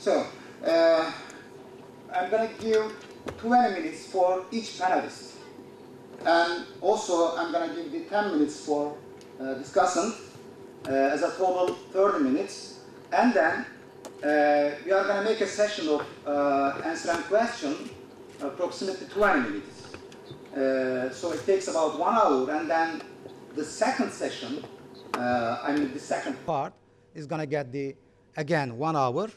So, I'm going to give 20 minutes for each panelist. And also, I'm going to give the 10 minutes for discussant, as a total 30 minutes. And then we are going to make a session of answering questions, approximately 20 minutes. So it takes about 1 hour. And then the second session, the second part is going to get again 1 hour.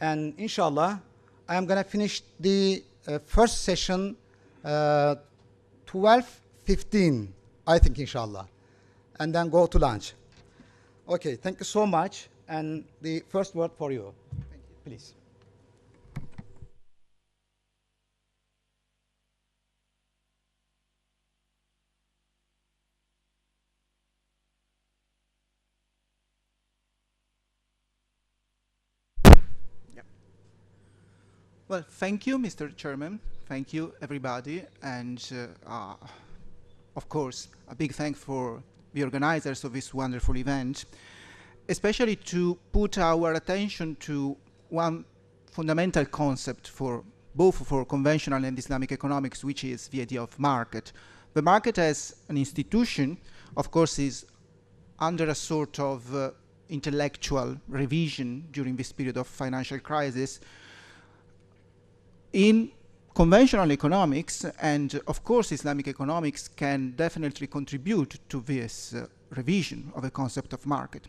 And inshallah, I'm going to finish the first session 12:15, I think, inshallah, and then go to lunch. Okay, thank you so much. And the first word for you. Thank you. Please. Well, thank you, Mr. Chairman. Thank you, everybody. And of course, a big thanks for the organizers of this wonderful event, especially to put our attention to one fundamental concept for both for conventional and Islamic economics, which is the idea of market. The market as an institution, of course, is under a sort of intellectual revision during this period of financial crisis. In conventional economics, and of course Islamic economics can definitely contribute to this revision of the concept of market.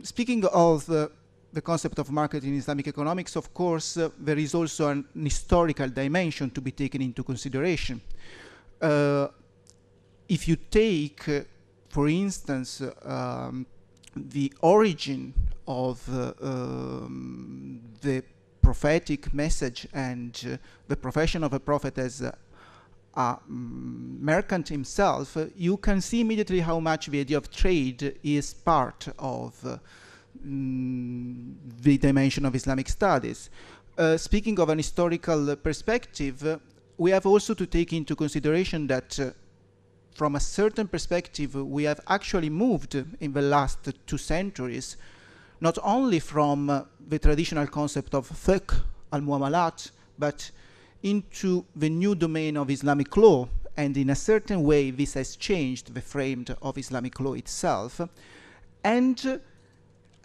Speaking of the concept of market in Islamic economics, of course, there is also an historical dimension to be taken into consideration. If you take, for instance, the origin of the prophetic message and the profession of a prophet as a merchant himself, you can see immediately how much the idea of trade is part of the dimension of Islamic studies. Speaking of an historical perspective, we have also to take into consideration that from a certain perspective, we have actually moved in the last 2 centuries not only from the traditional concept of fiqh al-muamalat, but into the new domain of Islamic law, and in a certain way this has changed the frame of Islamic law itself. And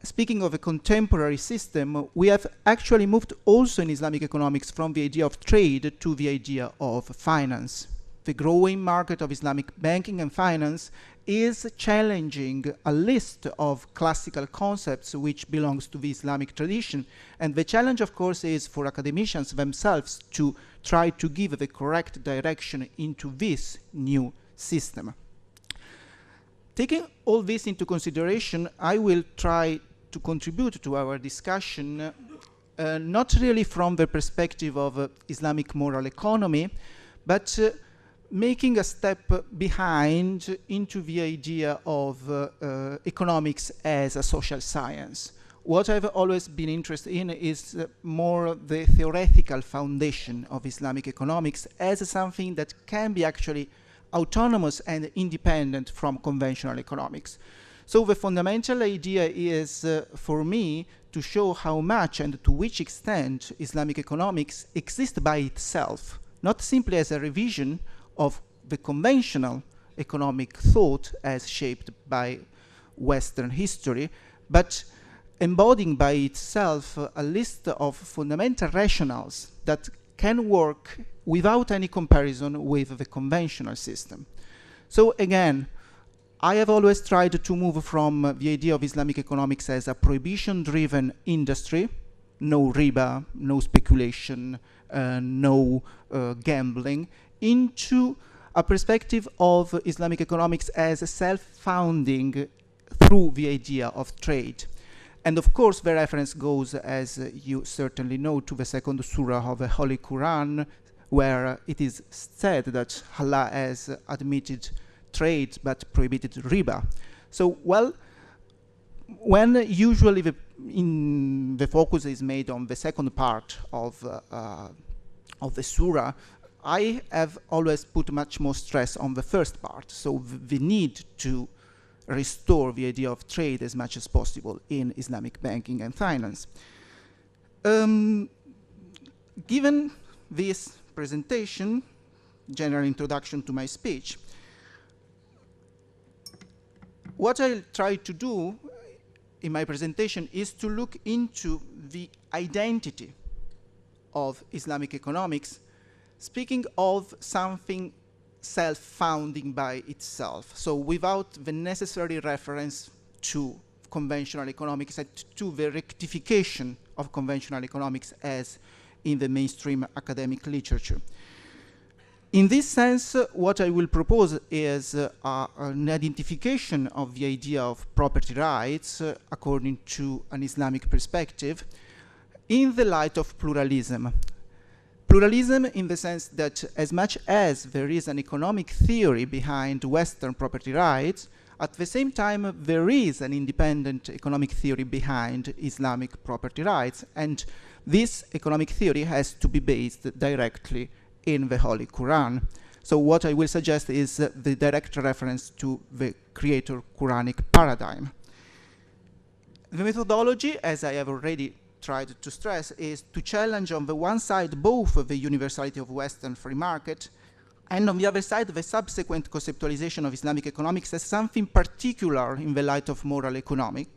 speaking of a contemporary system, we have actually moved also in Islamic economics from the idea of trade to the idea of finance. The growing market of Islamic banking and finance is challenging a list of classical concepts which belongs to the Islamic tradition. And the challenge, of course, is for academicians themselves to try to give the correct direction into this new system. Taking all this into consideration, I will try to contribute to our discussion not really from the perspective of Islamic moral economy, but making a step behind into the idea of economics as a social science. What I've always been interested in is more the theoretical foundation of Islamic economics as something that can be actually autonomous and independent from conventional economics. So the fundamental idea is, for me, to show how much and to which extent Islamic economics exists by itself, not simply as a revision of the conventional economic thought as shaped by Western history, but embodying by itself a list of fundamental rationales that can work without any comparison with the conventional system. So again, I have always tried to move from the idea of Islamic economics as a prohibition-driven industry, no riba, no speculation, no gambling, into a perspective of Islamic economics as a self-founding through the idea of trade. And of course, the reference goes, as you certainly know, to the second surah of the Holy Quran, where it is said that Allah has admitted trade but prohibited riba. So, well, when usually the focus is made on the second part of the surah, I have always put much more stress on the first part, so the need to restore the idea of trade as much as possible in Islamic banking and finance. Given this presentation, general introduction to my speech, what I'll try to do in my presentation is to look into the identity of Islamic economics, speaking of something self-founding by itself, so without the necessary reference to conventional economics and to the rectification of conventional economics as in the mainstream academic literature. In this sense, what I will propose is an identification of the idea of property rights according to an Islamic perspective in the light of pluralism. Pluralism in the sense that as much as there is an economic theory behind Western property rights, at the same time there is an independent economic theory behind Islamic property rights, and this economic theory has to be based directly in the Holy Quran. So what I will suggest is the direct reference to the Creator Quranic paradigm. The methodology, as I have already tried to stress, is to challenge on the one side both the universality of Western free market and on the other side the subsequent conceptualization of Islamic economics as something particular in the light of moral economic,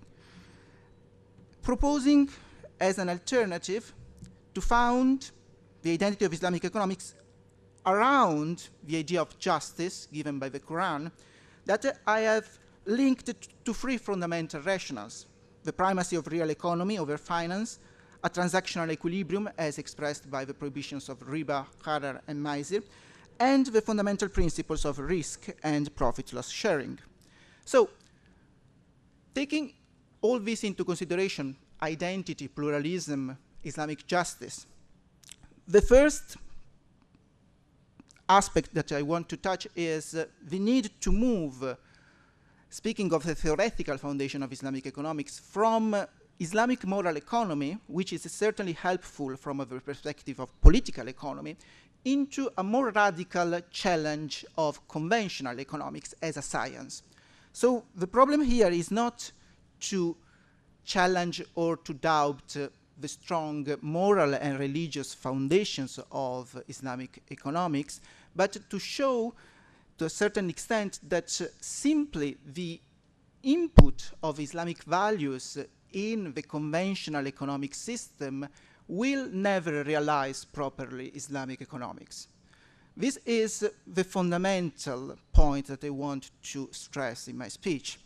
proposing as an alternative to found the identity of Islamic economics around the idea of justice given by the Quran that I have linked to three fundamental rationales: the primacy of real economy over finance, a transactional equilibrium as expressed by the prohibitions of riba, gharar, and maisir, and the fundamental principles of risk and profit loss sharing. So, taking all this into consideration, identity, pluralism, Islamic justice, the first aspect that I want to touch is the need to move, speaking of the theoretical foundation of Islamic economics, from Islamic moral economy, which is certainly helpful from the perspective of political economy, into a more radical challenge of conventional economics as a science. So the problem here is not to challenge or to doubt the strong moral and religious foundations of Islamic economics, but to show to a certain extent that simply the input of Islamic values in the conventional economic system will never realize properly Islamic economics. This is the fundamental point that I want to stress in my speech.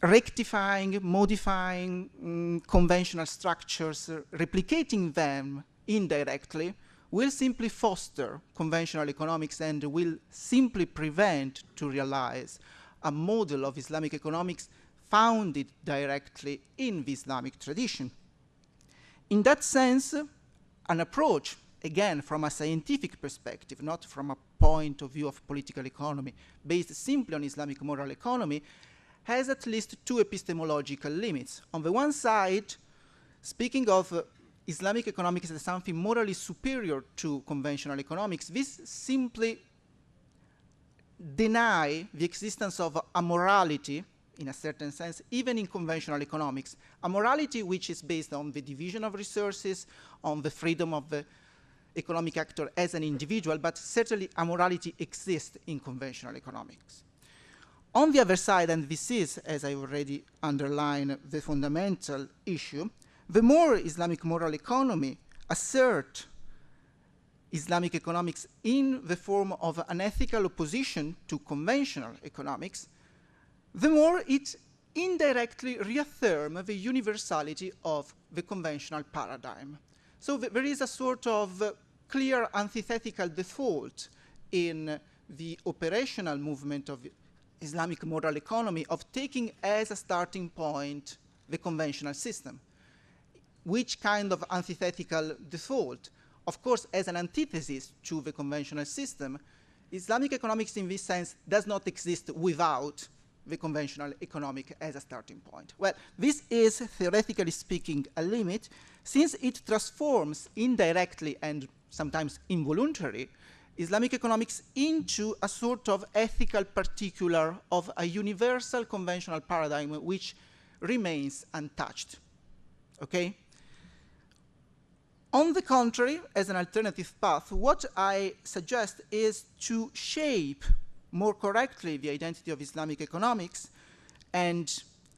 Rectifying, modifying conventional structures, replicating them indirectly will simply foster conventional economics and will simply prevent to realize a model of Islamic economics founded directly in the Islamic tradition. In that sense, an approach, again from a scientific perspective, not from a point of view of political economy, based simply on Islamic moral economy, has at least two epistemological limits. On the one side, speaking of Islamic economics as something morally superior to conventional economics, this simply denies the existence of a morality, in a certain sense, even in conventional economics, a morality which is based on the division of resources, on the freedom of the economic actor as an individual, but certainly a morality exists in conventional economics. On the other side, and this is, as I already underlined, the fundamental issue, the more Islamic moral economy assert Islamic economics in the form of an ethical opposition to conventional economics, the more it indirectly reaffirms the universality of the conventional paradigm. So there is a sort of clear antithetical default in the operational movement of Islamic moral economy of taking as a starting point the conventional system. Which kind of antithetical default? Of course, as an antithesis to the conventional system, Islamic economics in this sense does not exist without the conventional economic as a starting point. Well, this is, theoretically speaking, a limit, since it transforms indirectly and sometimes involuntarily Islamic economics into a sort of ethical particular of a universal conventional paradigm which remains untouched. Okay? On the contrary, as an alternative path, what I suggest is to shape more correctly the identity of Islamic economics and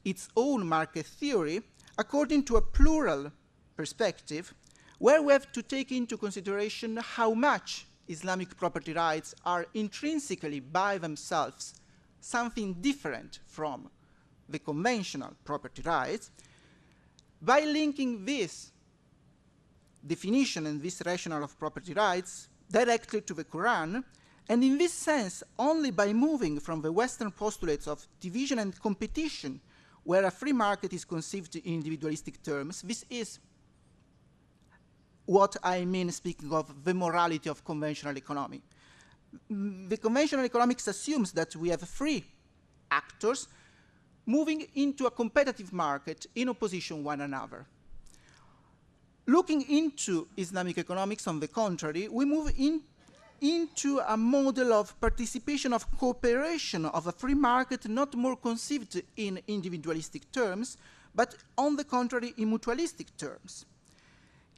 its own market theory according to a plural perspective, where we have to take into consideration how much Islamic property rights are intrinsically by themselves something different from the conventional property rights, by linking this definition and this rationale of property rights directly to the Quran, and in this sense, only by moving from the Western postulates of division and competition, where a free market is conceived in individualistic terms. This is what I mean speaking of the morality of conventional economy. The conventional economics assumes that we have free actors moving into a competitive market in opposition one another. Looking into Islamic economics, on the contrary, we move into a model of participation, of cooperation, of a free market not more conceived in individualistic terms, but on the contrary in mutualistic terms.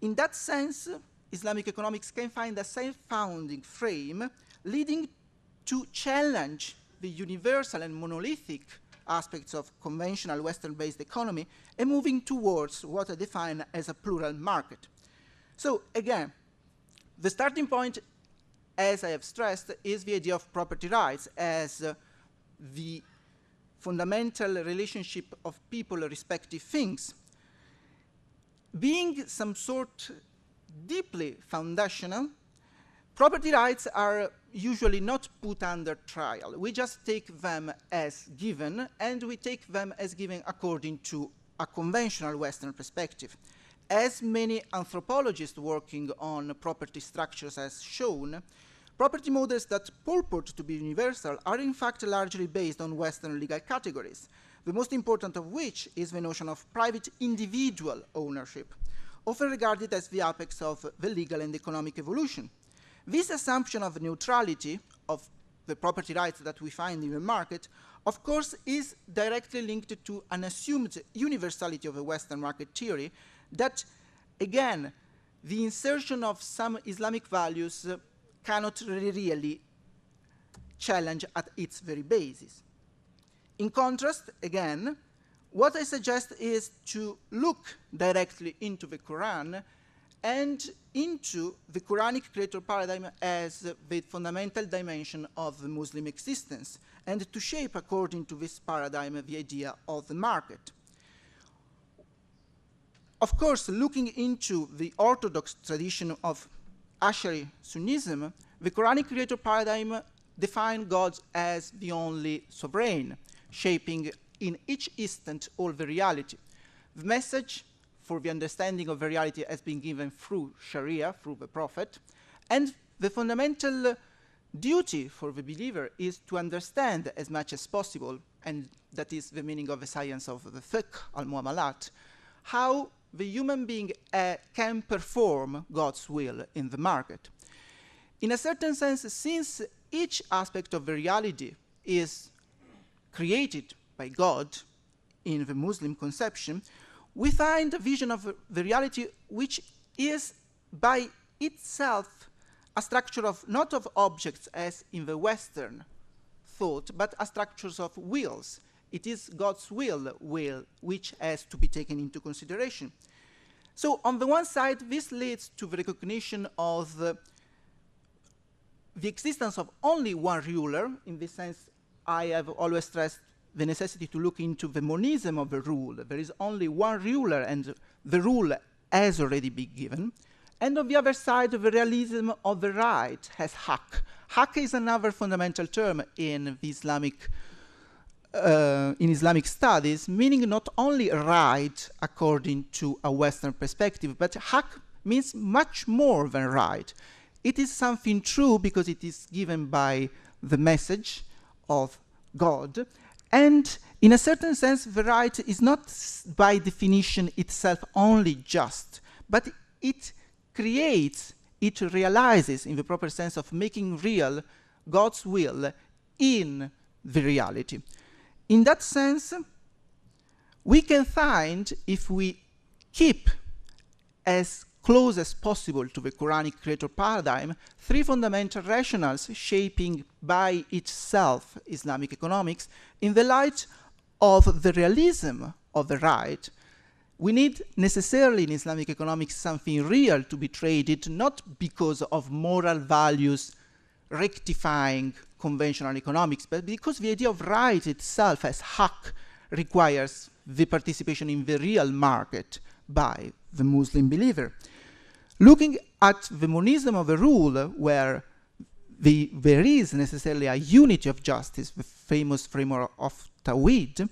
In that sense, Islamic economics can find a self-founding frame leading to challenge the universal and monolithic aspects of conventional Western-based economy and moving towards what I define as a plural market. So again, the starting point, as I have stressed, is the idea of property rights as the fundamental relationship of people respective things. Being some sort deeply foundational, property rights are usually not put under trial. We just take them as given, and we take them as given according to a conventional Western perspective. As many anthropologists working on property structures has shown, property models that purport to be universal are in fact largely based on Western legal categories, the most important of which is the notion of private individual ownership, often regarded as the apex of the legal and economic evolution. This assumption of neutrality of the property rights that we find in the market, of course, is directly linked to an assumed universality of the Western market theory that, again, the insertion of some Islamic values cannot really challenge at its very basis. In contrast, again, what I suggest is to look directly into the Quran and into the Quranic creator paradigm as the fundamental dimension of the Muslim existence, and to shape according to this paradigm the idea of the market. Of course, looking into the orthodox tradition of Ash'ari Sunnism, the Quranic creator paradigm defines God as the only sovereign, shaping in each instant all the reality. The message for the understanding of the reality has been given through Sharia, through the Prophet, and the fundamental duty for the believer is to understand as much as possible, and that is the meaning of the science of the fiqh, al-muamalat, how the human being can perform God's will in the market. In a certain sense, since each aspect of the reality is created by God in the Muslim conception, we find a vision of the reality which is by itself a structure of not of objects as in the Western thought, but a structures of wills. It is God's will which has to be taken into consideration. So on the one side, this leads to the recognition of the existence of only one ruler. In this sense, I have always stressed the necessity to look into the monism of the rule. There is only one ruler, and the rule has already been given. And on the other side, the realism of the right has haq. Haq is another fundamental term in the Islamic studies, meaning not only right according to a Western perspective, but haq means much more than right. It is something true because it is given by the message of God. And in a certain sense, the right is not by definition itself only just, but it creates, it realizes in the proper sense of making real God's will in the reality. In that sense, we can find, if we keep as close as possible to the Quranic creator paradigm, three fundamental rationales shaping by itself Islamic economics in the light of the realism of the right. We need necessarily in Islamic economics something real to be traded, not because of moral values rectifying conventional economics, but because the idea of right itself as haq requires the participation in the real market by the Muslim believer. Looking at the monism of a rule where there is necessarily a unity of justice, the famous framework of Tawhid,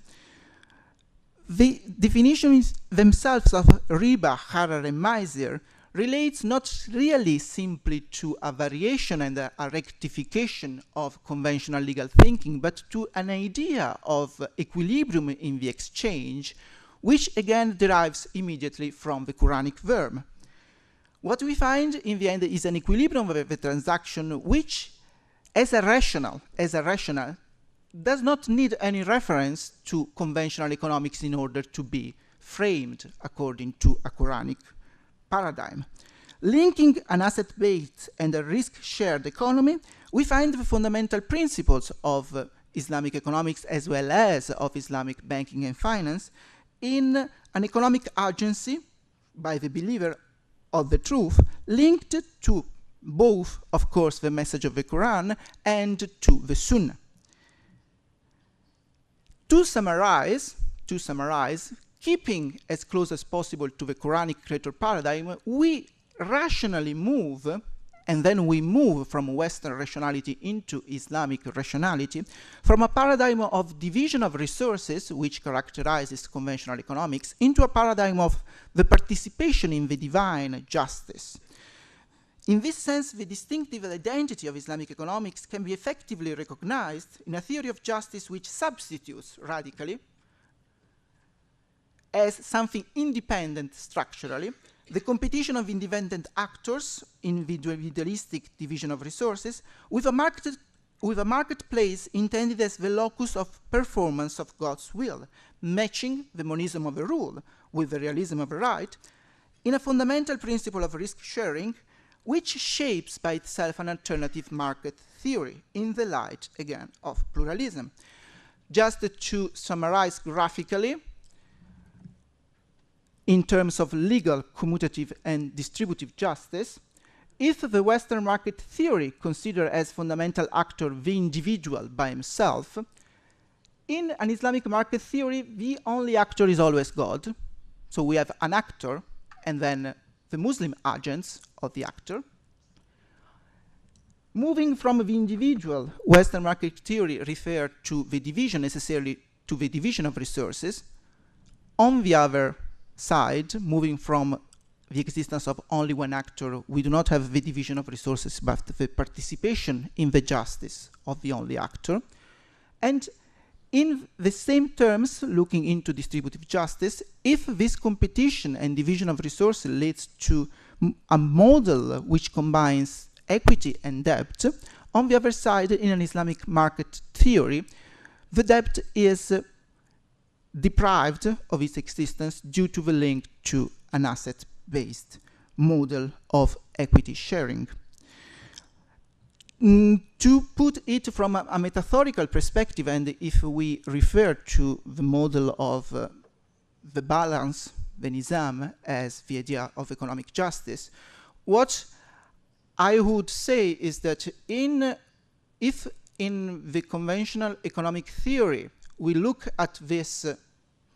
the definitions themselves of riba, harar, and maisir relates not really simply to a variation and a rectification of conventional legal thinking, but to an idea of equilibrium in the exchange, which again derives immediately from the Quranic verb. What we find in the end is an equilibrium of the transaction which, as a rational, does not need any reference to conventional economics in order to be framed according to a Quranic paradigm. Linking an asset-based and a risk-shared economy, we find the fundamental principles of Islamic economics as well as of Islamic banking and finance in an economic agency by the believer of the truth, linked to both, of course, the message of the Quran and to the Sunnah. To summarize, keeping as close as possible to the Quranic creator paradigm, we rationally move, and then we move from Western rationality into Islamic rationality, from a paradigm of division of resources, which characterizes conventional economics, into a paradigm of the participation in the divine justice. In this sense, the distinctive identity of Islamic economics can be effectively recognized in a theory of justice which substitutes radically, as something independent structurally, the competition of independent actors in individualistic division of resources with a marketplace intended as the locus of performance of God's will, matching the monism of a rule with the realism of a right, in a fundamental principle of risk sharing, which shapes by itself an alternative market theory in the light, again, of pluralism. Just to summarize graphically, in terms of legal, commutative, and distributive justice, if the Western market theory considers as fundamental actor the individual by himself, in an Islamic market theory, the only actor is always God. So we have an actor, and then the Muslim agents of the actor. Moving from the individual, Western market theory refers to the division, necessarily to the division of resources. On the other side, moving from the existence of only one actor, we do not have the division of resources, but the participation in the justice of the only actor. And in the same terms, looking into distributive justice, if this competition and division of resources leads to a model which combines equity and debt, on the other side, in an Islamic market theory, the debt is deprived of its existence due to the link to an asset-based model of equity sharing. To put it from a metaphorical perspective, and if we refer to the model of the balance, the nizam, as the idea of economic justice, what I would say is that if in the conventional economic theory we look at this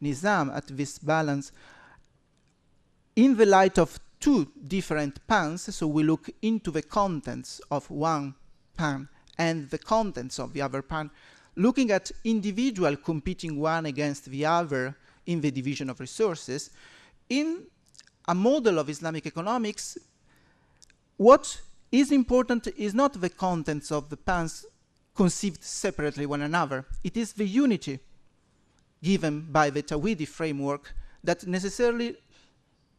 nizam, at this balance, in the light of two different pans, so we look into the contents of one pan and the contents of the other pan, looking at individual competing one against the other in the division of resources, in a model of Islamic economics, what is important is not the contents of the pans conceived separately one another. It is the unity given by the Tawhidi framework that necessarily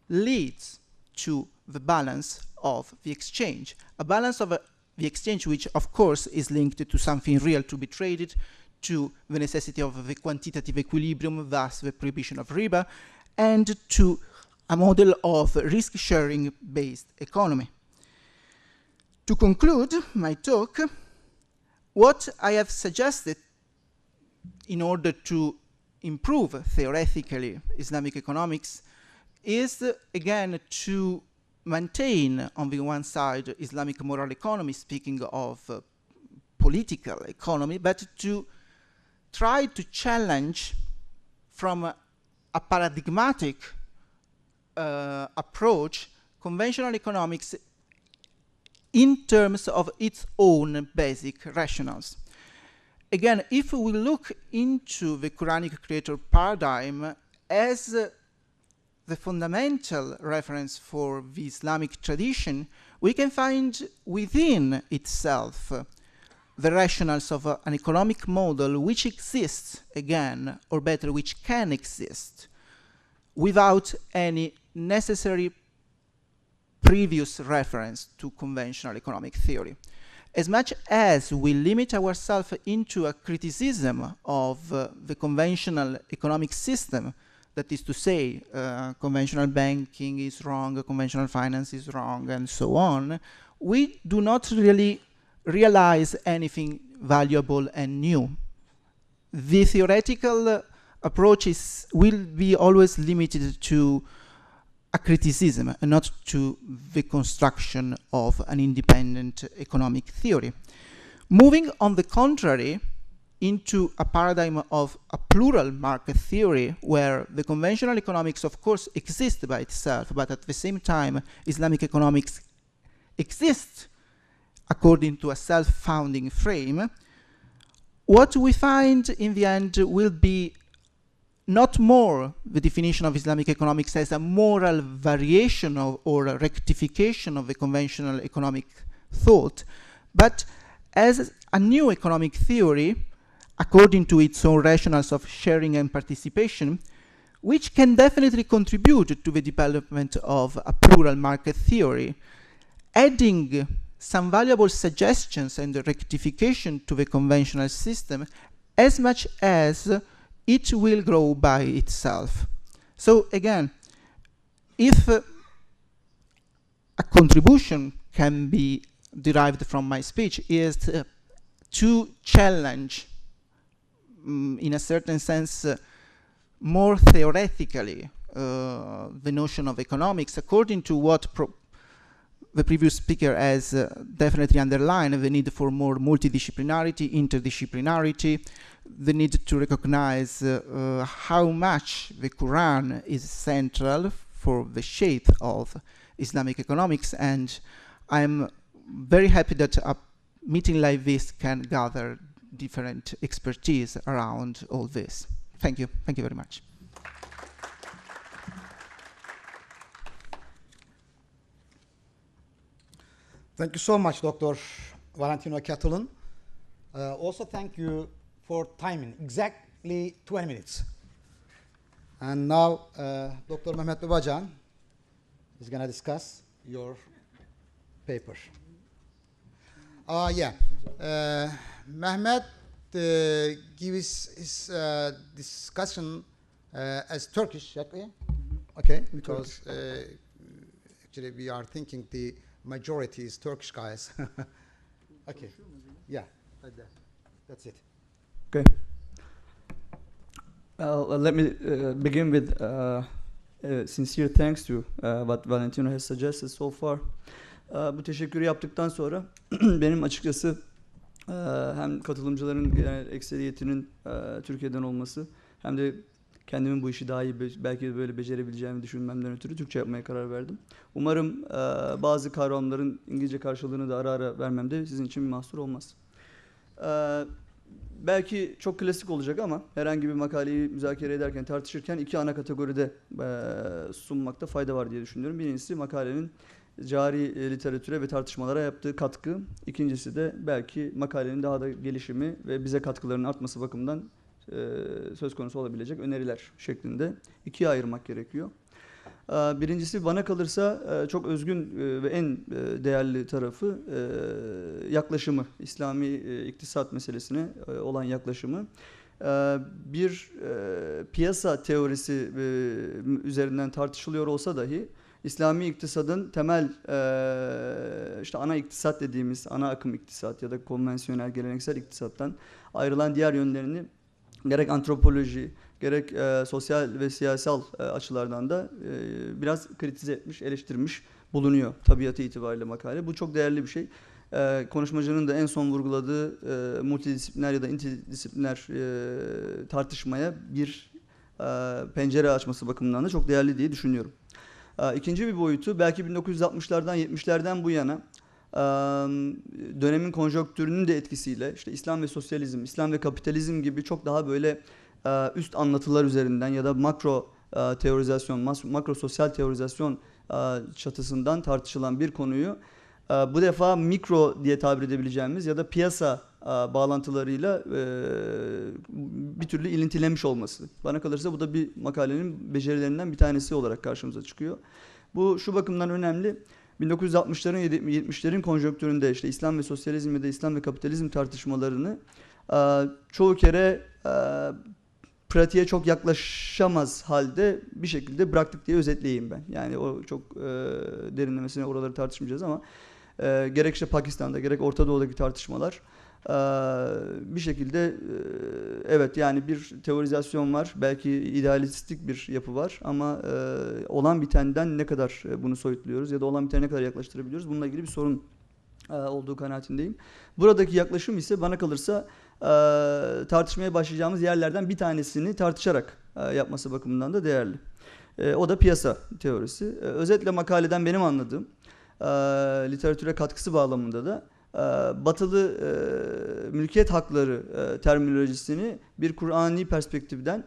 leads to the balance of the exchange. A balance of the exchange which, of course, is linked to something real to be traded, to the necessity of the quantitative equilibrium, thus the prohibition of riba, and to a model of risk-sharing based economy. To conclude my talk, what I have suggested in order to improve theoretically Islamic economics is, again, to maintain, on the one side, Islamic moral economy, speaking of political economy, but to try to challenge from a paradigmatic approach conventional economics in terms of its own basic rationales. Again, if we look into the Quranic creator paradigm as the fundamental reference for the Islamic tradition, we can find within itself the rationales of an economic model which exists, again, or better, which can exist without any necessary previous reference to conventional economic theory. As much as we limit ourselves into a criticism of the conventional economic system, that is to say, conventional banking is wrong, conventional finance is wrong, and so on, we do not really realize anything valuable and new. The theoretical approach will be always limited to a criticism and not to the construction of an independent economic theory. Moving, on the contrary, into a paradigm of a plural market theory where the conventional economics, of course, exist by itself, but at the same time, Islamic economics exists according to a self-founding frame, what we find in the end will be not more the definition of Islamic economics as a moral variation of, or a rectification of the conventional economic thought, but as a new economic theory, according to its own rationales of sharing and participation, which can definitely contribute to the development of a plural market theory, adding some valuable suggestions and rectification to the conventional system as much as it will grow by itself. So again, if a contribution can be derived from my speech is to challenge, in a certain sense, more theoretically, the notion of economics, according to what the previous speaker has definitely underlined, the need for more multidisciplinarity, interdisciplinarity, the need to recognize how much the Quran is central for the shape of Islamic economics, and I'm very happy that a meeting like this can gather different expertise around all this. Thank you. Thank you very much. Thank you so much, Dr. Valentino Catalan. Also, thank you for timing, exactly 20 minutes. And now, Dr. Mehmet Babacan is going to discuss your paper. Mehmet gives his discussion as Turkish, okay, because actually we are thinking the majority is Turkish guys. Okay, yeah, like that. That's it. Okay. Let me begin with sincere thanks to what Valentino has suggested so far. Bu teşekkürü yaptıktan sonra benim açıkçası hem katılımcıların genel ekseriyetinin Türkiye'den olması hem de kendimin bu işi daha iyi belki de böyle becerebileceğimi düşünmemden ötürü Türkçe yapmaya karar verdim. Umarım bazı kavramların İngilizce karşılığını da ara ara vermemde sizin için bir mahsur olmaz. Belki çok klasik olacak ama herhangi bir makaleyi müzakere ederken, tartışırken iki ana kategoride sunmakta fayda var diye düşünüyorum. Birincisi makalenin cari literatüre ve tartışmalara yaptığı katkı. İkincisi de belki makalenin daha da gelişimi ve bize katkılarının artması bakımından söz konusu olabilecek öneriler şeklinde ikiye ayırmak gerekiyor. Birincisi bana kalırsa çok özgün ve en değerli tarafı yaklaşımı, İslami iktisat meselesine olan yaklaşımı. bir piyasa teorisi üzerinden tartışılıyor olsa dahi İslami iktisadın temel işte ana iktisat dediğimiz ana akım iktisat ya da konvansiyonel geleneksel iktisattan ayrılan diğer yönlerini gerek antropoloji gerek sosyal ve siyasal açılardan da biraz kritize etmiş, eleştirmiş bulunuyor tabiatı itibariyle makale. Bu çok değerli bir şey. Konuşmacının da en son vurguladığı multidisipliner ya da interdisipliner tartışmaya bir pencere açması bakımından da çok değerli diye düşünüyorum. İkinci bir boyutu belki 1960'lardan 70'lerden bu yana dönemin konjonktürünün de etkisiyle işte İslam ve sosyalizm, İslam ve kapitalizm gibi çok daha böyle üst anlatılar üzerinden ya da makro teorizasyon, makro sosyal teorizasyon çatısından tartışılan bir konuyu bu defa mikro diye tabir edebileceğimiz ya da piyasa bağlantılarıyla bir türlü ilintilemiş olması. Bana kalırsa bu da bir makalenin becerilerinden bir tanesi olarak karşımıza çıkıyor. Bu şu bakımdan önemli. 1960'ların 70'lerin konjonktüründe işte İslam ve sosyalizm ya da İslam ve kapitalizm tartışmalarını çoğu kere pratiğe çok yaklaşamaz halde bir şekilde bıraktık diye özetleyeyim ben. Yani o çok derinlemesine oraları tartışmayacağız ama gerek işte Pakistan'da gerek Orta Doğu'daki tartışmalar bir şekilde evet yani bir teorizasyon var. Belki idealistik bir yapı var ama olan bitenden ne kadar bunu soyutluyoruz ya da olan bitene ne kadar yaklaştırabiliyoruz bununla ilgili bir sorun olduğu kanaatindeyim. Buradaki yaklaşım ise bana kalırsa tartışmaya başlayacağımız yerlerden bir tanesini tartışarak yapması bakımından da değerli. O da piyasa teorisi. Özetle makaleden benim anladığım literatüre katkısı bağlamında da batılı mülkiyet hakları terminolojisini bir Kur'ani perspektiften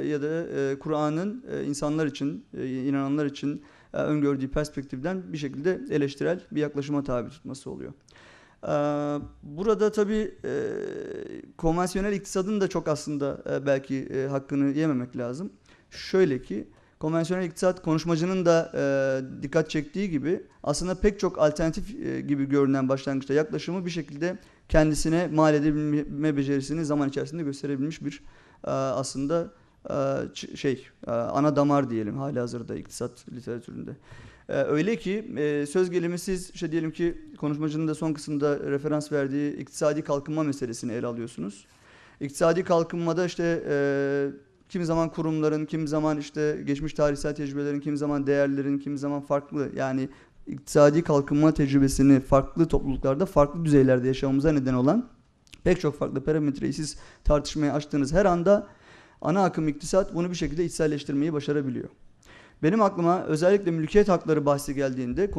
ya da Kur'an'ın insanlar için, inananlar için öngördüğü perspektiften bir şekilde eleştirel bir yaklaşıma tabi tutması oluyor. Burada tabii konvansiyonel iktisadın da çok aslında belki hakkını yememek lazım. Şöyle ki konvansiyonel iktisat konuşmacının da dikkat çektiği gibi aslında pek çok alternatif gibi görünen başlangıçta yaklaşımı bir şekilde kendisine mal edebilme becerisini zaman içerisinde gösterebilmiş bir aslında ana damar diyelim halihazırda iktisat literatüründe. Öyle ki söz gelimi siz işte diyelim ki konuşmacının da son kısımda referans verdiği iktisadi kalkınma meselesini ele alıyorsunuz. İktisadi kalkınmada işte kimi zaman kurumların, kimi zaman işte geçmiş tarihsel tecrübelerin, kimi zaman değerlerin, kimi zaman farklı yani iktisadi kalkınma tecrübesini farklı topluluklarda, farklı düzeylerde yaşamamıza neden olan pek çok farklı parametreyi siz tartışmaya açtığınız her anda ana akım iktisat bunu bir şekilde içselleştirmeyi başarabiliyor. Benim aklıma özellikle mülkiyet hakları bahsi geldiğinde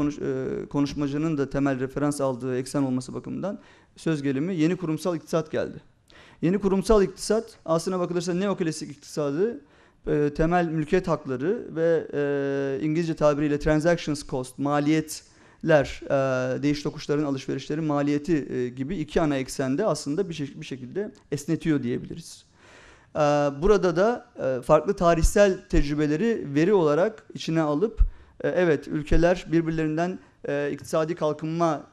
konuşmacının da temel referans aldığı eksen olması bakımından söz gelimi yeni kurumsal iktisat geldi. Yeni kurumsal iktisat aslına bakılırsa neoklasik iktisadı temel mülkiyet hakları ve İngilizce tabiriyle transactions cost, maliyetler, değiş tokuşların alışverişlerin maliyeti gibi iki ana eksende aslında bir şekilde esnetiyor diyebiliriz. Burada da farklı tarihsel tecrübeleri veri olarak içine alıp evet ülkeler birbirlerinden iktisadi kalkınma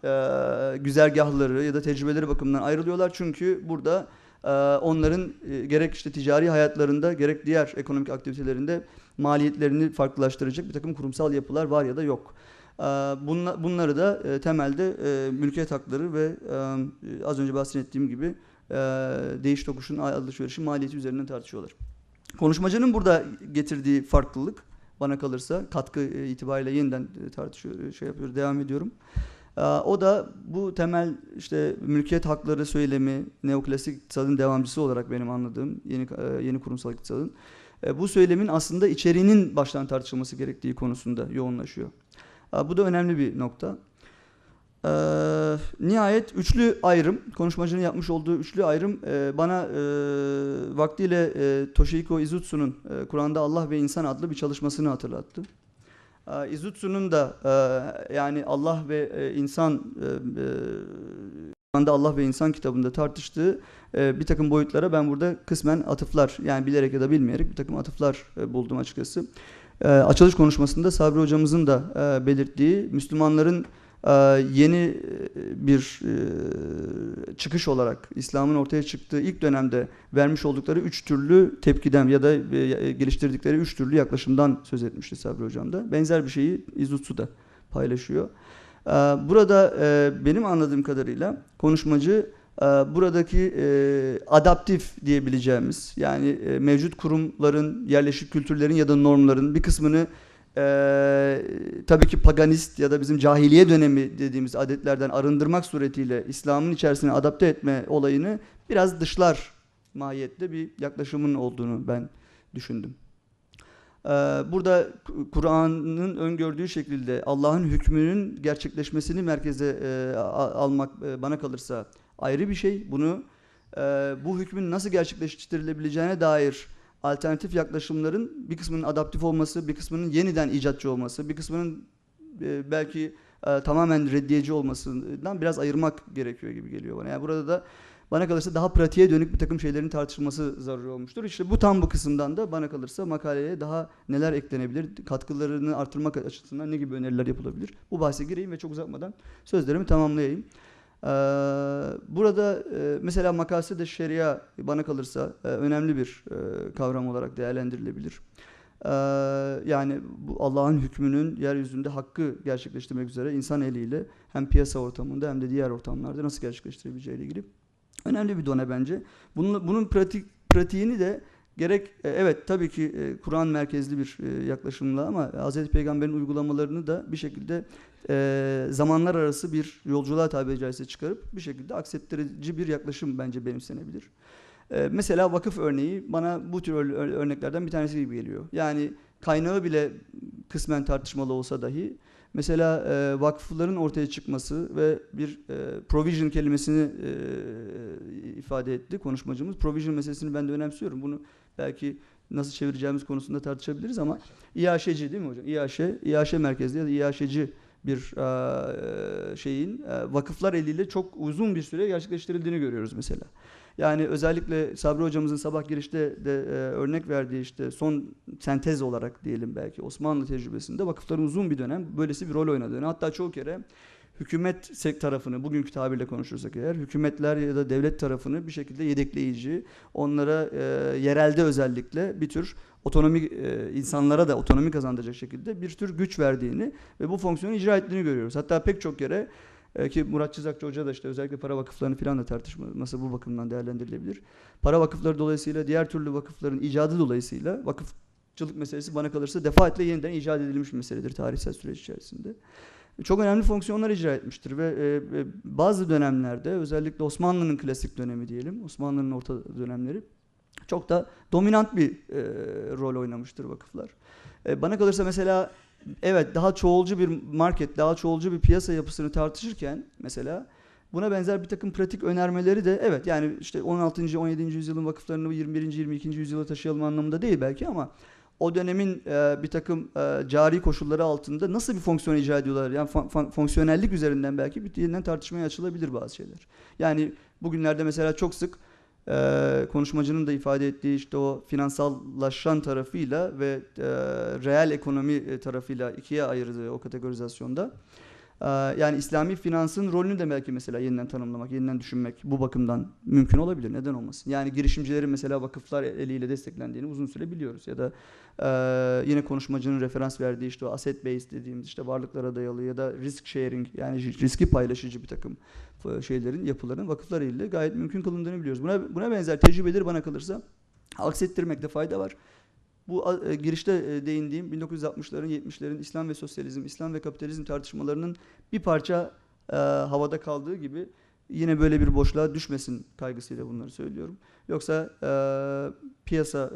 güzergahları ya da tecrübeleri bakımından ayrılıyorlar. Çünkü burada onların gerek işte ticari hayatlarında gerek diğer ekonomik aktivitelerinde maliyetlerini farklılaştıracak bir takım kurumsal yapılar var ya da yok. Bunları da temelde mülkiyet hakları ve az önce bahsettiğim gibi değiş tokuşun alışverişi maliyeti üzerinden tartışıyorlar. Konuşmacının burada getirdiği farklılık bana kalırsa katkı itibariyle yeniden tartışıyor, devam ediyorum. O da bu temel işte mülkiyet hakları söylemi neoklasik iktisadın devamcısı olarak benim anladığım yeni kurumsal iktisadın bu söylemin aslında içeriğinin baştan tartışılması gerektiği konusunda yoğunlaşıyor. Bu da önemli bir nokta. Nihayet üçlü ayrım, konuşmacının yapmış olduğu üçlü ayrım bana vaktiyle Toshihiko Izutsu'nun Kur'an'da Allah ve İnsan adlı bir çalışmasını hatırlattı. Izutsu'nun da yani Allah ve İnsan Kur'an'da Allah ve İnsan kitabında tartıştığı bir takım boyutlara ben burada kısmen atıflar yani bilerek ya da bilmeyerek bir takım atıflar buldum açıkçası. Açılış konuşmasında Sabri hocamızın da belirttiği Müslümanların yeni bir çıkış olarak İslam'ın ortaya çıktığı ilk dönemde vermiş oldukları 3 türlü tepkiden ya da geliştirdikleri 3 türlü yaklaşımdan söz etmişti Sabri Hocam da. Benzer bir şeyi İzutsu da paylaşıyor. Burada benim anladığım kadarıyla konuşmacı buradaki adaptif diyebileceğimiz, yani mevcut kurumların, yerleşik kültürlerin ya da normların bir kısmını tabii ki paganist ya da bizim cahiliye dönemi dediğimiz adetlerden arındırmak suretiyle İslam'ın içerisine adapte etme olayını biraz dışlar mahiyette bir yaklaşımın olduğunu ben düşündüm. Burada Kur'an'ın öngördüğü şekilde Allah'ın hükmünün gerçekleşmesini merkeze almak bana kalırsa ayrı bir şey. Bunu bu hükmün nasıl gerçekleştirilebileceğine dair alternatif yaklaşımların bir kısmının adaptif olması, bir kısmının yeniden icatçı olması, bir kısmının belki tamamen reddiyeci olmasından biraz ayırmak gerekiyor gibi geliyor bana. Yani burada da bana kalırsa daha pratiğe dönük bir takım şeylerin tartışılması zaruri olmuştur. İşte bu kısımdan da bana kalırsa makaleye daha neler eklenebilir, katkılarını artırmak açısından ne gibi öneriler yapılabilir? Bu bahse gireyim ve çok uzatmadan sözlerimi tamamlayayım. Burada mesela makased-i şeria bana kalırsa önemli bir kavram olarak değerlendirilebilir. Yani bu Allah'ın hükmünün yeryüzünde hakkı gerçekleştirmek üzere insan eliyle hem piyasa ortamında hem de diğer ortamlarda nasıl gerçekleştirebileceği ile ilgili önemli bir done bence. Bunun pratiğini de gerek evet tabii ki Kur'an merkezli bir yaklaşımla ama Hz. Peygamber'in uygulamalarını da bir şekilde zamanlar arası bir yolculuğa tabiri caizse çıkarıp bir şekilde aksettirici bir yaklaşım bence benimsenebilir. Mesela vakıf örneği bana bu tür örneklerden bir tanesi gibi geliyor. Yani kaynağı bile kısmen tartışmalı olsa dahi mesela vakıfların ortaya çıkması ve bir provision kelimesini ifade etti konuşmacımız. Provision meselesini ben de önemsiyorum. Bunu belki nasıl çevireceğimiz konusunda tartışabiliriz ama İAŞ'ci değil mi hocam? İAŞ merkezli ya da İAŞ'ci bir şeyin vakıflar eliyle çok uzun bir süre gerçekleştirildiğini görüyoruz mesela. Yani özellikle Sabri hocamızın sabah girişte de örnek verdiği işte son sentez olarak diyelim belki Osmanlı tecrübesinde vakıfların uzun bir dönem böylesi bir rol oynadığını, hatta çoğu kere hükümet tarafını, bugünkü tabirle konuşursak eğer, hükümetler ya da devlet tarafını bir şekilde yedekleyici, onlara yerelde özellikle bir tür otonomi, insanlara da otonomi kazandıracak şekilde bir tür güç verdiğini ve bu fonksiyonu icra ettiğini görüyoruz. Hatta pek çok kere ki Murat Çizakçı Hoca da işte özellikle para vakıflarını filan da tartışması bu bakımdan değerlendirilebilir. Para vakıfları dolayısıyla diğer türlü vakıfların icadı dolayısıyla vakıfçılık meselesi bana kalırsa defaatle yeniden icat edilmiş bir meseledir tarihsel süreç içerisinde. Çok önemli fonksiyonlar icra etmiştir ve bazı dönemlerde özellikle Osmanlı'nın klasik dönemi diyelim, Osmanlı'nın orta dönemleri çok da dominant bir rol oynamıştır vakıflar. Bana kalırsa mesela evet daha çoğulcu bir market, daha çoğulcu bir piyasa yapısını tartışırken mesela buna benzer bir takım pratik önermeleri de evet yani işte 16. 17. yüzyılın vakıflarını 21. 22. yüzyıla taşıyalım anlamında değil belki ama o dönemin bir takım cari koşulları altında nasıl bir fonksiyon icra ediyorlar? Yani fonksiyonellik üzerinden belki bir yeniden tartışmaya açılabilir bazı şeyler. Yani bugünlerde mesela çok sık konuşmacının da ifade ettiği işte o finansallaşan tarafıyla ve reel ekonomi tarafıyla ikiye ayırdığı o kategorizasyonda yani İslami finansın rolünü de belki mesela yeniden tanımlamak, yeniden düşünmek bu bakımdan mümkün olabilir. Neden olmasın? Yani girişimcilerin mesela vakıflar eliyle desteklendiğini uzun süre biliyoruz. Ya da yine konuşmacının referans verdiği işte o asset based dediğimiz işte varlıklara dayalı ya da risk sharing yani riski paylaşıcı bir takım şeylerin, yapıların vakıflar eliyle gayet mümkün kılındığını biliyoruz. Buna benzer tecrübeleri bana kalırsa aksettirmekte fayda var. Bu girişte değindiğim 1960'ların 70'lerin İslam ve sosyalizm, İslam ve kapitalizm tartışmalarının bir parça havada kaldığı gibi yine böyle bir boşluğa düşmesin kaygısıyla bunları söylüyorum. Yoksa piyasa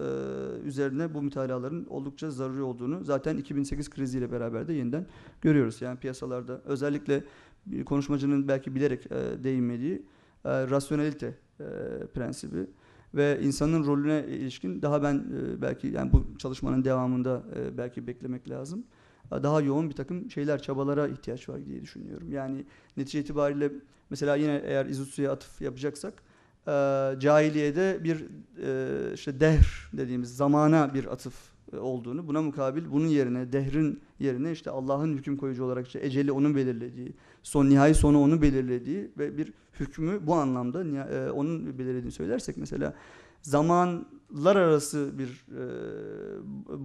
üzerine bu mütalaların oldukça zaruri olduğunu zaten 2008 kriziyle beraber de yeniden görüyoruz. Yani piyasalarda özellikle konuşmacının belki bilerek değinmediği rasyonelite prensibi ve insanın rolüne ilişkin daha ben belki yani bu çalışmanın devamında belki beklemek lazım. Daha yoğun bir takım şeyler, çabalara ihtiyaç var diye düşünüyorum. Yani netice itibariyle mesela yine eğer İzutsu'ya atıf yapacaksak cahiliyede bir işte dehr dediğimiz zamana bir atıf olduğunu, buna mukabil bunun yerine, dehrin yerine işte Allah'ın hüküm koyucu olarak işte eceli onun belirlediği, nihai sonu onun belirlediği ve bir hükmü bu anlamda onun belirlediğini söylersek, mesela zamanlar arası bir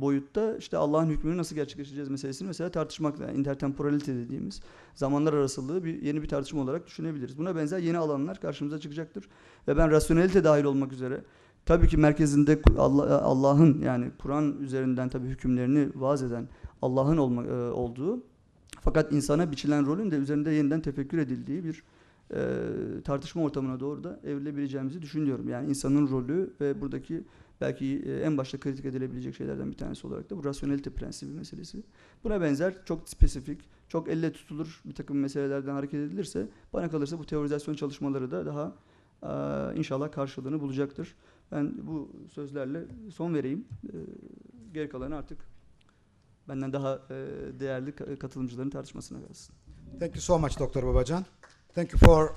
boyutta işte Allah'ın hükmünü nasıl gerçekleştireceğiz meselesini mesela tartışmak, yani intertemporalite dediğimiz zamanlar arasılığı yeni bir tartışma olarak düşünebiliriz. Buna benzer yeni alanlar karşımıza çıkacaktır ve ben rasyonelite dahil olmak üzere, tabii ki merkezinde Allah'ın, yani Kur'an üzerinden tabii hükümlerini vaaz eden Allah'ın olduğu, fakat insana biçilen rolün de üzerinde yeniden tefekkür edildiği bir tartışma ortamına doğru da evrilebileceğimizi düşünüyorum. Yani insanın rolü ve buradaki belki en başta kritik edilebilecek şeylerden bir tanesi olarak da bu rasyonelite prensibi meselesi. Buna benzer çok spesifik, çok elle tutulur bir takım meselelerden hareket edilirse, bana kalırsa bu teorizasyon çalışmaları da daha inşallah karşılığını bulacaktır. Ben bu sözlerle son vereyim. Geri kalanı artık benden daha değerli katılımcıların tartışmasına kalsın. Thank you so much, Dr. Babacan. Thank you for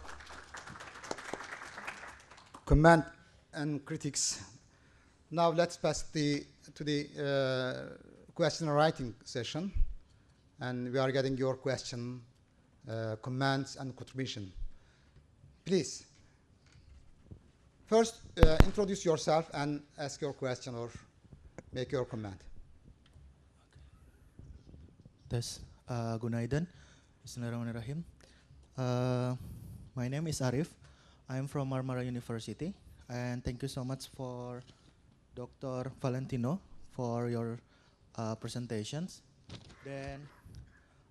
comment and critics. Now let's pass to the question and writing session, and we are getting your question, comments, and contribution. Please, first introduce yourself and ask your question or make your comment. Tes, Gunaiden. Bismillahirrahmanirrahim. My name is Arif. I'm from Marmara University, and thank you so much for Dr. Valentino for your presentations. Then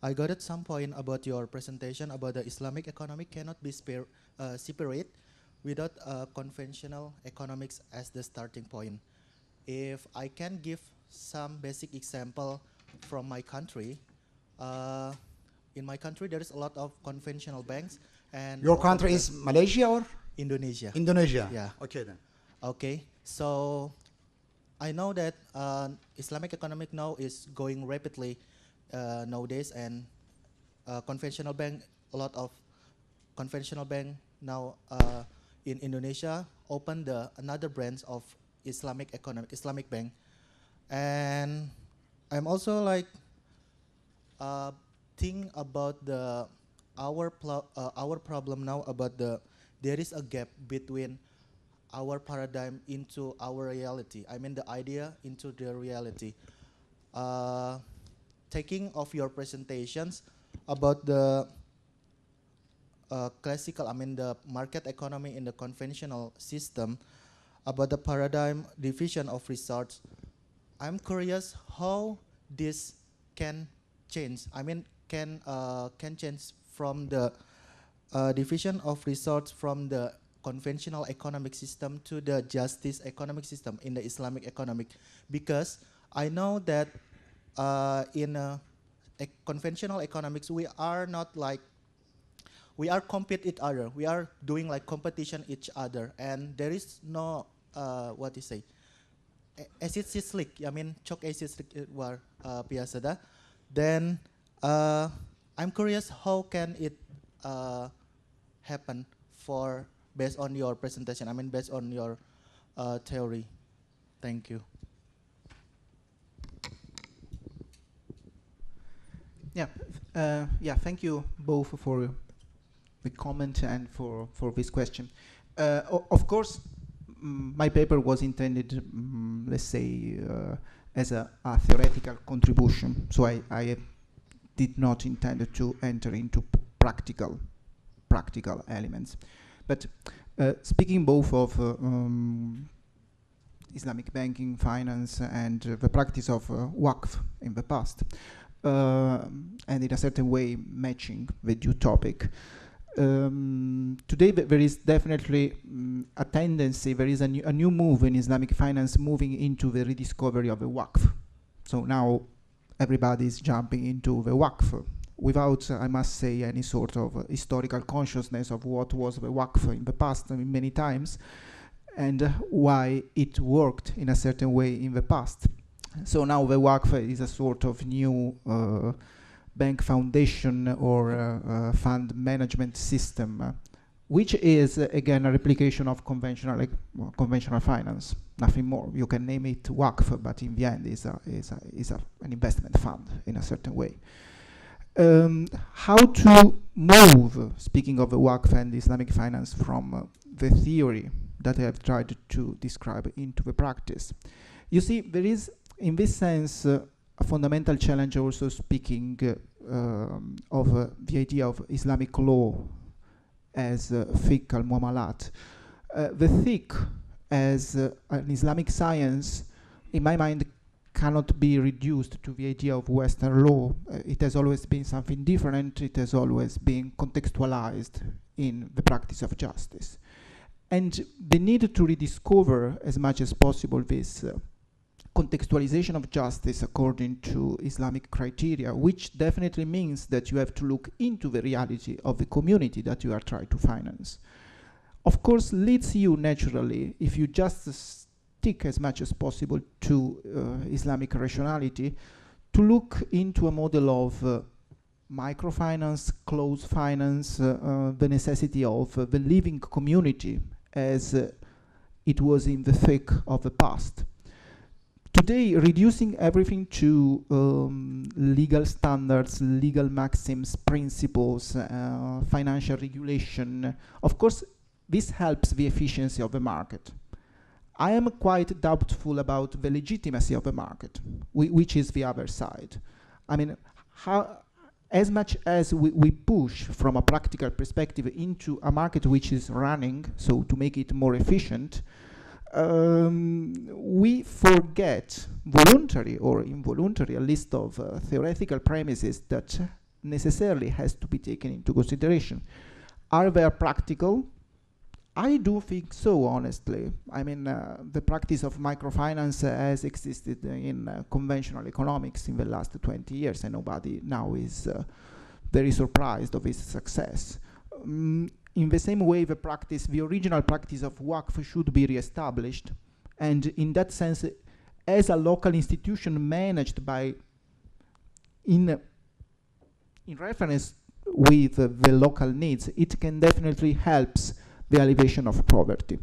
I got at some point about your presentation about the Islamic economic cannot be separate without conventional economics as the starting point. If I can give some basic example from my country, in my country there is a lot of conventional banks. And your country is Malaysia or? Indonesia. Indonesia. Yeah. Okay then. Okay, so I know that Islamic economic now is going rapidly nowadays, and conventional bank, a lot of conventional bank now in Indonesia open another branch of Islamic bank, and I'm also like think about our problem now about there is a gap between our paradigm into our reality. I mean the idea into the reality. Taking of your presentations about the classical, I mean the market economy in the conventional system, about the paradigm division of resource, I'm curious how this can change. I mean can change from the division of resource from the conventional economic system to the justice economic system in the Islamic economic, because I know that in conventional economics we are not like we are compete each other, we are doing like competition each other, and there is no what you say acid slick, I mean chalk acid slick war biasa dah. Then I'm curious how can it happen for based on your presentation, I mean based on your theory. Thank you. Yeah, thank you both for the comment and for this question. Of course, my paper was intended, let's say, as a theoretical contribution, so I did not intend to enter into practical elements. But speaking both of Islamic banking, finance, and the practice of Waqf in the past, and in a certain way matching the due topic, today there is definitely a tendency, there is a new move in Islamic finance moving into the rediscovery of the Waqf. So now everybody is jumping into the Waqf without, I must say, any sort of historical consciousness of what was the Waqf in the past, I mean, many times, and why it worked in a certain way in the past. So now the Waqf is a sort of new bank foundation or fund management system which is again a replication of conventional finance, nothing more. You can name it WACF, but in the end is an investment fund in a certain way. How to move, speaking of the WACF and Islamic finance, from the theory that I have tried to describe into the practice. You see, there is, in this sense, a fundamental challenge also speaking of the idea of Islamic law as fiqh al-muamalat. The fiqh as an Islamic science, in my mind, cannot be reduced to the idea of Western law. It has always been something different. It has always been contextualized in the practice of justice. And the need to rediscover as much as possible this contextualization of justice according to Islamic criteria, which definitely means that you have to look into the reality of the community that you are trying to finance. Of course, leads you naturally, if you just stick as much as possible to Islamic rationality, to look into a model of microfinance, closed finance, the necessity of the living community as it was in the fiqh of the past. Today, reducing everything to legal standards, legal maxims, principles, financial regulation, of course, this helps the efficiency of the market. I am quite doubtful about the legitimacy of the market, which is the other side. I mean, as much as we push from a practical perspective into a market which is running, so to make it more efficient, we forget, voluntary or involuntary, a list of theoretical premises that necessarily has to be taken into consideration. Are they practical? I do think so, honestly. I mean, the practice of microfinance has existed in conventional economics in the last 20 years, and nobody now is very surprised of its success. In the same way, the original practice of WACF should be reestablished, and in that sense, as a local institution managed by, in reference with the local needs, it can definitely help the alleviation of poverty.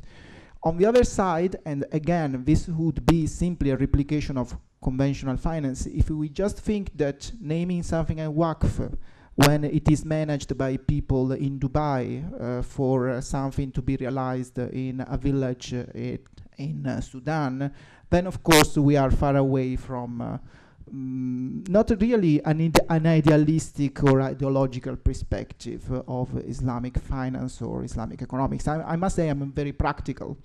On the other side, and again, this would be simply a replication of conventional finance, if we just think that naming something a WACF when it is managed by people in Dubai for something to be realized in a village in Sudan, then of course we are far away from not really an idealistic or ideological perspective of Islamic finance or Islamic economics. I must say I'm very practical.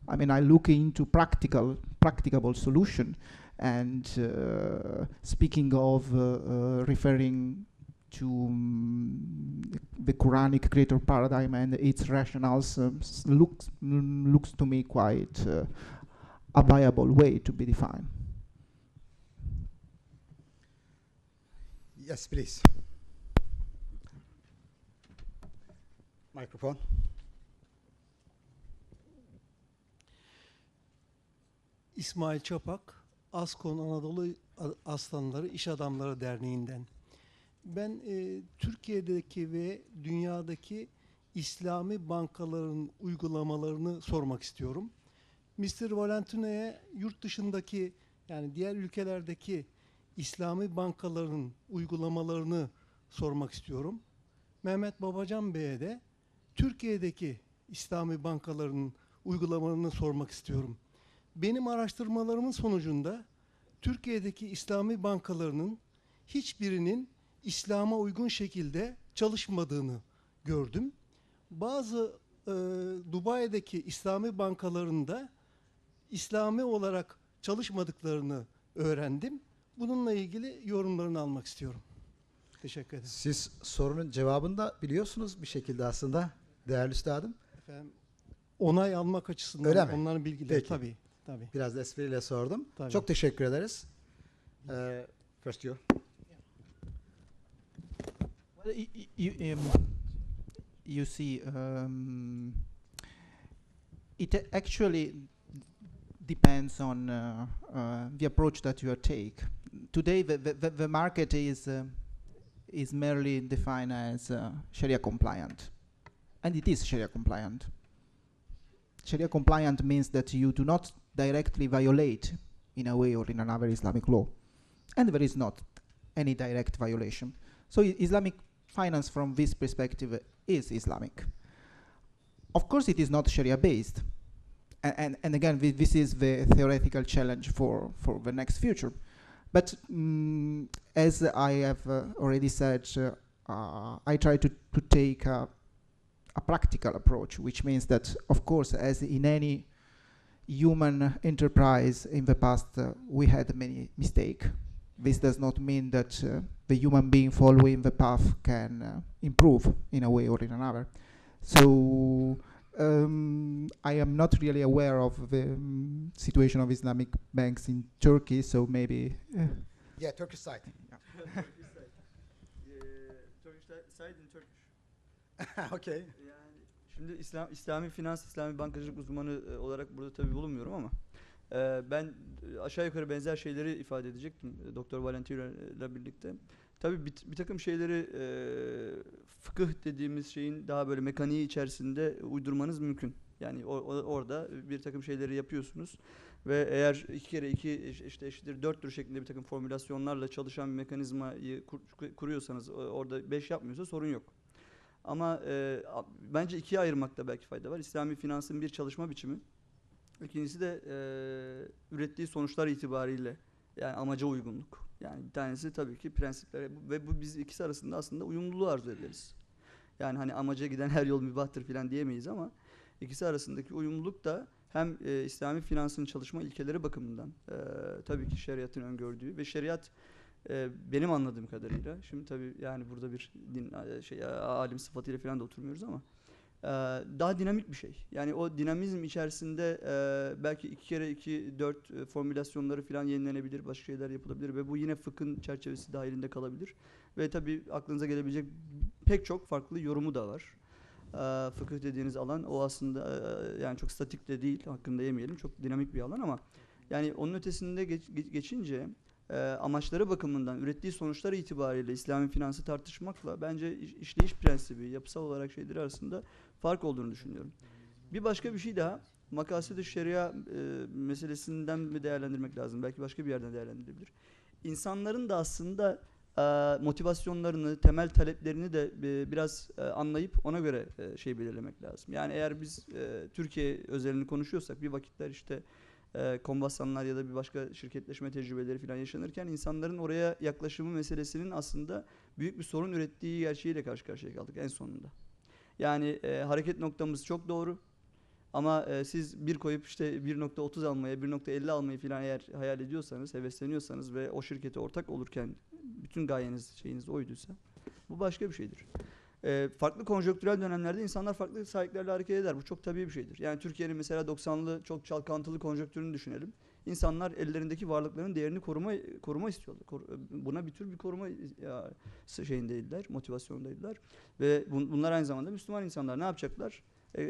I mean, I look into practicable solution, and speaking of referring to the Quranic creator paradigm and its rationales looks to me quite a viable way to be defined. Yes, please. Microphone. İsmail Çapak, Askon Anadolu Aslanları İş Adamları Derneği'nden. Ben Türkiye'deki ve dünyadaki İslami bankaların uygulamalarını sormak istiyorum. Mr. Valentino'ya yurt dışındaki, yani diğer ülkelerdeki İslami bankaların uygulamalarını sormak istiyorum. Mehmet Babacan Bey'e de Türkiye'deki İslami bankaların uygulamalarını sormak istiyorum. Benim araştırmalarımın sonucunda Türkiye'deki İslami bankalarının hiçbirinin İslam'a uygun şekilde çalışmadığını gördüm. Bazı Dubai'deki İslami bankalarında İslami olarak çalışmadıklarını öğrendim. Bununla ilgili yorumlarını almak istiyorum. Teşekkür ederim. Siz sorunun cevabını da biliyorsunuz bir şekilde aslında değerli üstadım. Efendim, onay almak açısından öyle mi? Onların bilgileri. Peki. Tabii. Biraz da espriyle sordum. Tabii. Çok teşekkür ederiz. First you. Well, you see, it actually depends on the approach that you take. Today, the market is merely defined as Sharia compliant. and it is Sharia compliant. Sharia compliant means that you do not directly violate in a way or in another Islamic law, and there is not any direct violation. So Islamic finance from this perspective is Islamic. Of course it is not Sharia based, and again this is the theoretical challenge for the next future. But as I have already said, I try to take a practical approach, which means that, of course, as in any human enterprise in the past, we had many mistakes. This does not mean that the human being following the path can improve in a way or in another. So I am not really aware of the situation of Islamic banks in Turkey, so maybe... Yeah, Turkish side. Turkish side in Turkish. Okay. Yani şimdi İslami finans, İslami bankacılık uzmanı olarak burada tabii bulunmuyorum ama ben aşağı yukarı benzer şeyleri ifade edecektim Doktor Valentino ile birlikte. Tabii bir takım şeyleri fıkıh dediğimiz şeyin daha böyle mekaniği içerisinde uydurmanız mümkün. Yani orada bir takım şeyleri yapıyorsunuz ve eğer 2 kere 2 işte eşittir 4'tür şeklinde bir takım formülasyonlarla çalışan bir mekanizmayı kuruyorsanız orada 5 yapmıyorsa sorun yok. Ama bence ikiye ayırmakta belki fayda var. İslami finansın bir çalışma biçimi. İkincisi de ürettiği sonuçlar itibariyle yani amaca uygunluk. Yani bir tanesi tabii ki prensipler ve bu biz ikisi arasında aslında uyumluluğu arzu ederiz. Yani hani amaca giden her yol mübahtır falan diyemeyiz ama ikisi arasındaki uyumluluk da hem İslami finansın çalışma ilkeleri bakımından tabii ki şeriatın öngördüğü ve şeriat benim anladığım kadarıyla şimdi tabii yani burada bir din alim sıfatıyla falan da oturmuyoruz ama daha dinamik bir şey. Yani o dinamizm içerisinde belki 2 kere 2 4 formülasyonları falan yenilenebilir, başka şeyler yapılabilir ve bu yine fıkhın çerçevesi dahilinde kalabilir. Ve tabii aklınıza gelebilecek pek çok farklı yorumu da var. Fıkıh dediğiniz alan o aslında yani çok statik de değil, hakkında yemeyelim, çok dinamik bir alan ama yani onun ötesinde geçince amaçları bakımından ürettiği sonuçlar itibariyle İslami finansı tartışmakla bence işleyiş prensibi, yapısal olarak şeyleri arasında fark olduğunu düşünüyorum. Bir başka bir şey daha, makasid-i şeria meselesinden mi değerlendirmek lazım? Belki başka bir yerden değerlendirilebilir. İnsanların da aslında motivasyonlarını, temel taleplerini de biraz anlayıp ona göre şey belirlemek lazım. Yani eğer biz Türkiye özelini konuşuyorsak bir vakitler işte konvasanlar ya da bir başka şirketleşme tecrübeleri falan yaşanırken insanların oraya yaklaşımı meselesinin aslında büyük bir sorun ürettiği gerçeğiyle karşı karşıya kaldık en sonunda. Yani hareket noktamız çok doğru ama siz bir koyup işte 1.30 almaya, 1.50 almayı falan eğer hayal ediyorsanız, hevesleniyorsanız ve o şirkete ortak olurken bütün gayeniz, şeyiniz oyduysa bu başka bir şeydir. Farklı konjonktürel dönemlerde insanlar farklı sahiplerle hareket eder. Bu çok tabii bir şeydir. Yani Türkiye'nin mesela 90'lı çok çalkantılı konjonktürünü düşünelim. İnsanlar ellerindeki varlıkların değerini koruma istiyorlar. Buna bir tür bir koruma şeyindeydiler, motivasyondaydılar. Ve bunlar aynı zamanda Müslüman insanlar. Ne yapacaklar?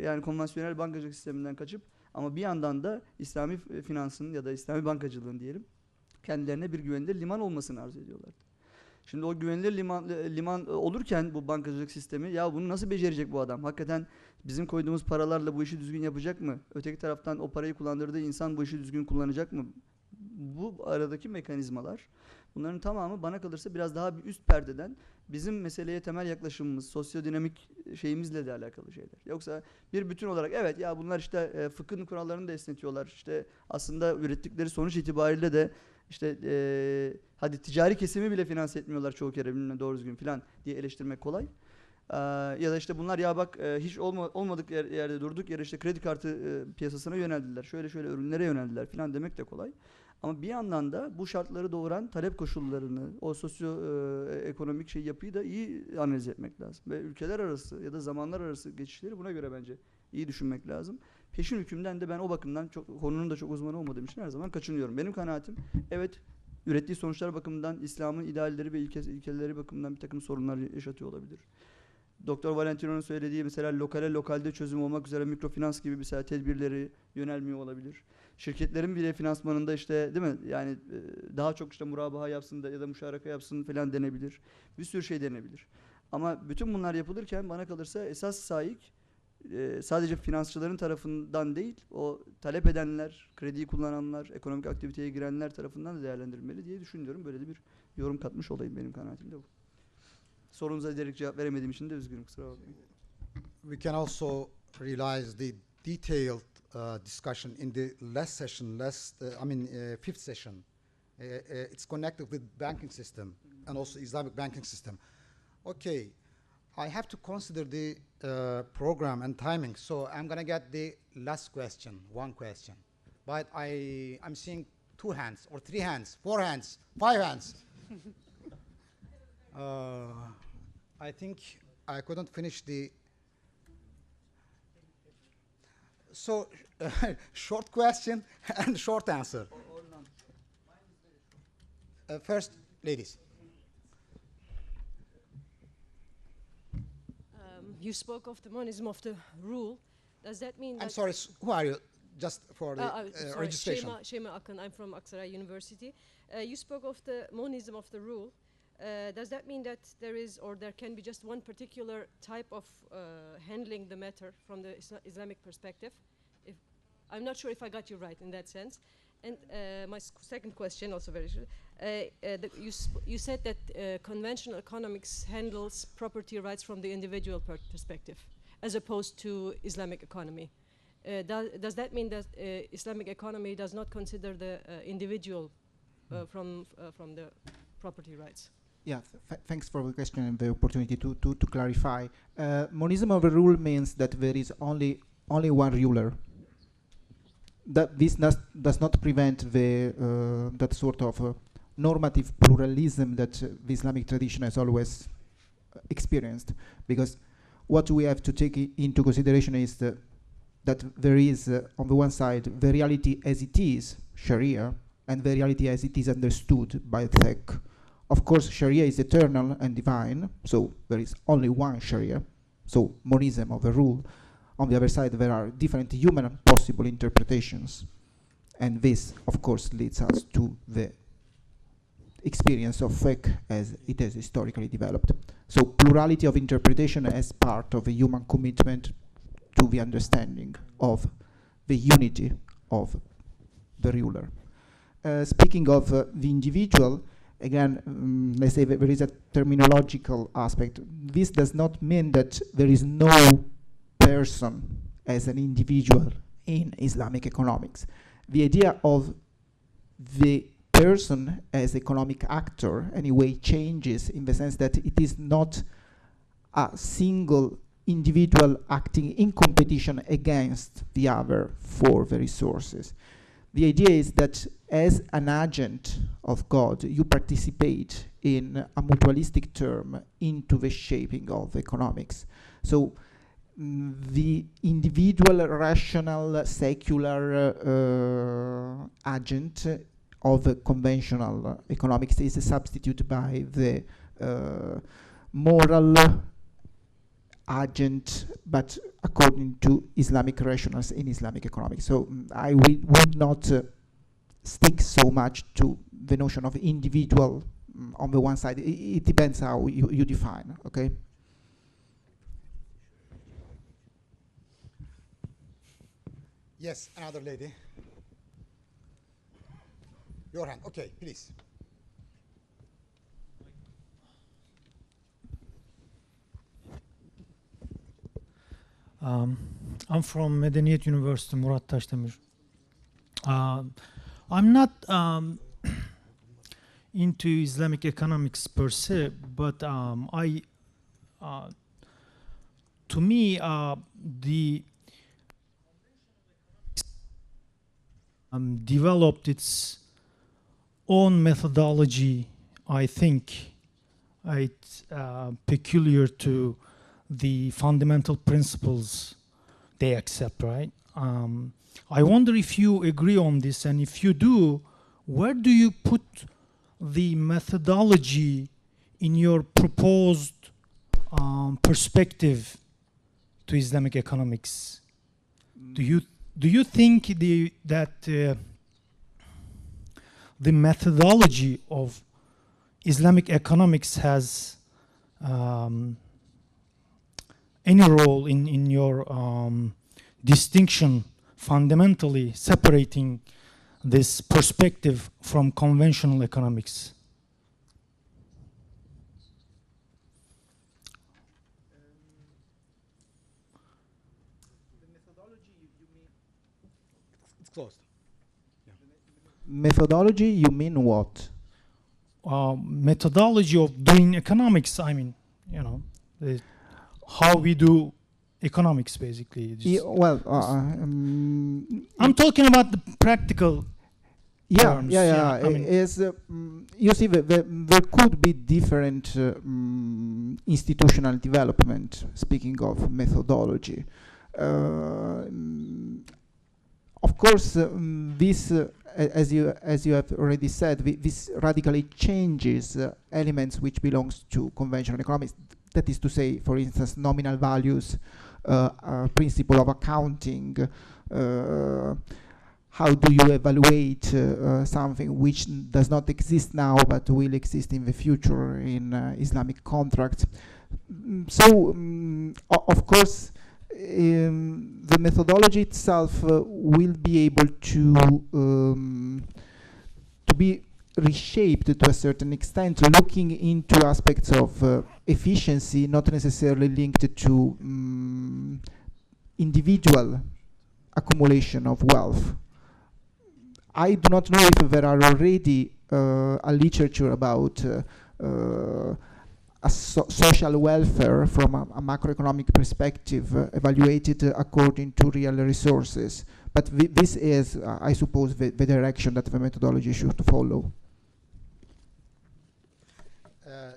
Yani konvansiyonel bankacılık sisteminden kaçıp ama bir yandan da İslami finansın ya da İslami bankacılığın diyelim kendilerine bir güvenilir liman olmasını arzu ediyorlardı. Şimdi o güvenilir liman olurken bu bankacılık sistemi ya bunu nasıl becerecek bu adam? Hakikaten bizim koyduğumuz paralarla bu işi düzgün yapacak mı? Öteki taraftan o parayı kullandırdığı insan bu işi düzgün kullanacak mı? Bu aradaki mekanizmalar bunların tamamı bana kalırsa biraz daha bir üst perdeden bizim meseleye temel yaklaşımımız, sosyodinamik şeyimizle de alakalı şeyler. Yoksa bir bütün olarak evet ya bunlar işte fıkhın kurallarını da esnetiyorlar. İşte aslında ürettikleri sonuç itibariyle de İşte hadi ticari kesimi bile finanse etmiyorlar çoğu kere bilmem doğru düzgün falan diye eleştirmek kolay. Ya da işte bunlar ya bak hiç olmadık yerde durduk yere işte kredi kartı piyasasına yöneldiler. Şöyle şöyle ürünlere yöneldiler falan demek de kolay. Ama bir yandan da bu şartları doğuran talep koşullarını, o sosyoekonomik yapıyı da iyi analiz etmek lazım. Ve ülkeler arası ya da zamanlar arası geçişleri buna göre bence iyi düşünmek lazım. Peşin hükümden de ben o bakımdan konunun da çok uzmanı olmadığım için her zaman kaçınıyorum. Benim kanaatim evet ürettiği sonuçlar bakımından İslam'ın idealleri ve ilkeleri bakımından bir takım sorunlar yaşatıyor olabilir. Doktor Valentino'nun söylediği mesela lokalde çözüm olmak üzere mikrofinans gibi mesela tedbirleri yönelmiyor olabilir. Şirketlerin bile finansmanında işte değil mi yani daha çok işte murabaha yapsın da ya da müşaraka yapsın falan denebilir. Bir sürü şey denebilir. Ama bütün bunlar yapılırken bana kalırsa esas sahip sadece finansçıların tarafından değil, o talep edenler, krediyi kullananlar, ekonomik aktiviteye girenler tarafından da değerlendirilmeli diye düşünüyorum. Böyle de bir yorum katmış olayım, benim kanaatim de bu. Sorunuza direkt cevap veremediğim için de üzgünüm, kusura bakmayın. We can also realize the detailed discussion in the last session, fifth session. It's connected with banking system and also Islamic banking system. Okay, I have to consider the program and timing, so I'm gonna get the last question, one question. But I'm seeing 2 hands, or 3 hands, 4 hands, 5 hands. I think I couldn't finish the. So, short question and short answer. First, ladies. You spoke of the monism of the rule. Does that mean I'm that... sorry, who are you? Just for the sorry, registration. Shema Akın, I'm from Aksaray University. You spoke of the monism of the rule. Does that mean that there is, or there can be just one particular type of handling the matter from the Islamic perspective? I'm not sure if I got you right in that sense. And my second question, also very short, you said that conventional economics handles property rights from the individual perspective, as opposed to Islamic economy. Does that mean that Islamic economy does not consider the individual from the property rights? Yeah, thanks for the question and the opportunity to clarify. Monism of a rule means that there is only one ruler. That this does not prevent that sort of normative pluralism that the Islamic tradition has always experienced, because what we have to take into consideration is that there is, on the one side, the reality as it is, Sharia, and the reality as it is understood by fiqh. Of course, Sharia is eternal and divine, so there is only one Sharia, so monism of a rule. On the other side, there are different human possible interpretations. And this, of course, leads us to the experience of fiqh as it has historically developed. So plurality of interpretation as part of a human commitment to the understanding of the unity of the ruler. Speaking of the individual, again, let's say that there is a terminological aspect. This does not mean that there is no person as an individual in Islamic economics. The idea of the person as economic actor anyway changes in the sense that it is not a single individual acting in competition against the other for the resources. The idea is that as an agent of God, you participate in a mutualistic term into the shaping of economics. So the individual, rational, secular agent of conventional economics is substituted by the moral agent, but according to Islamic rationals in Islamic economics. So I would not stick so much to the notion of individual on the one side. It depends how you define, okay? Yes, another lady. Your hand. Okay, please. I'm from Medeniyet University, Murat Taşdemir. I'm not into Islamic economics per se, but to me, the developed its own methodology. I think it's peculiar to the fundamental principles they accept, right? I wonder if you agree on this, and if you do, where do you put the methodology in your proposed perspective to Islamic economics? Do you think that the methodology of Islamic economics has any role in your distinction, fundamentally separating this perspective from conventional economics? It's closed. Methodology, you mean what? Methodology of doing economics, I mean, you know, how we do economics, basically. I'm talking about the practical terms. I mean, you see, there could be different institutional development, speaking of methodology. Of course, this, as you have already said, this radically changes elements which belongs to conventional economics. That is to say, for instance, nominal values, principle of accounting. How do you evaluate something which does not exist now but will exist in the future in Islamic contracts? Of course, the methodology itself will be able to be reshaped to a certain extent, looking into aspects of efficiency, not necessarily linked to individual accumulation of wealth. I do not know if there are already a literature about social welfare from a macroeconomic perspective evaluated according to real resources. But this is, I suppose, the direction that the methodology should follow.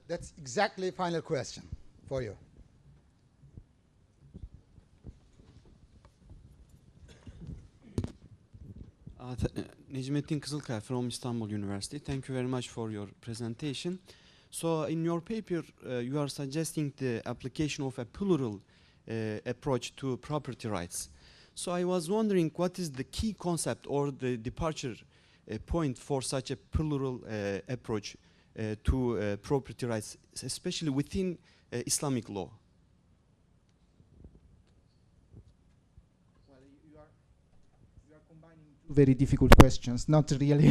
That's exactly the final question for you. Necmettin Kızılkaya from Istanbul University. Thank you very much for your presentation. So in your paper, you are suggesting the application of a plural approach to property rights. So I was wondering, what is the key concept or the departure point for such a plural approach to property rights, especially within Islamic law? Well, you are combining two very difficult questions, not really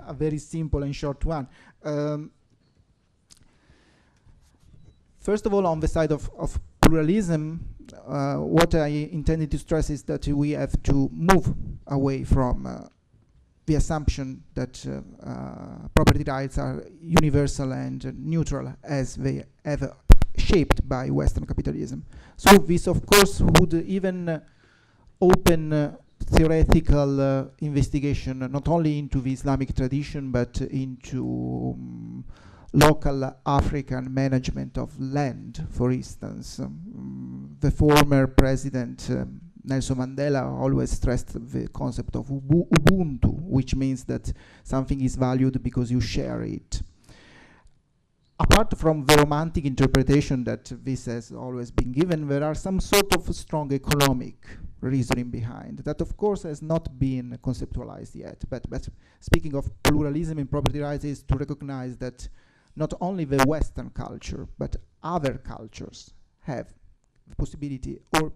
a very simple and short one. First of all, on the side of pluralism, what I intended to stress is that we have to move away from the assumption that property rights are universal and neutral as they have shaped by Western capitalism. So this, of course, would even open theoretical investigation not only into the Islamic tradition but into local African management of land, for instance. The former president Nelson Mandela always stressed the concept of Ubuntu, which means that something is valued because you share it. Apart from the romantic interpretation that this has always been given, there are some sort of strong economic reasoning behind that, of course, has not been conceptualized yet. But speaking of pluralism in property rights is to recognize that not only the Western culture, but other cultures have the possibility or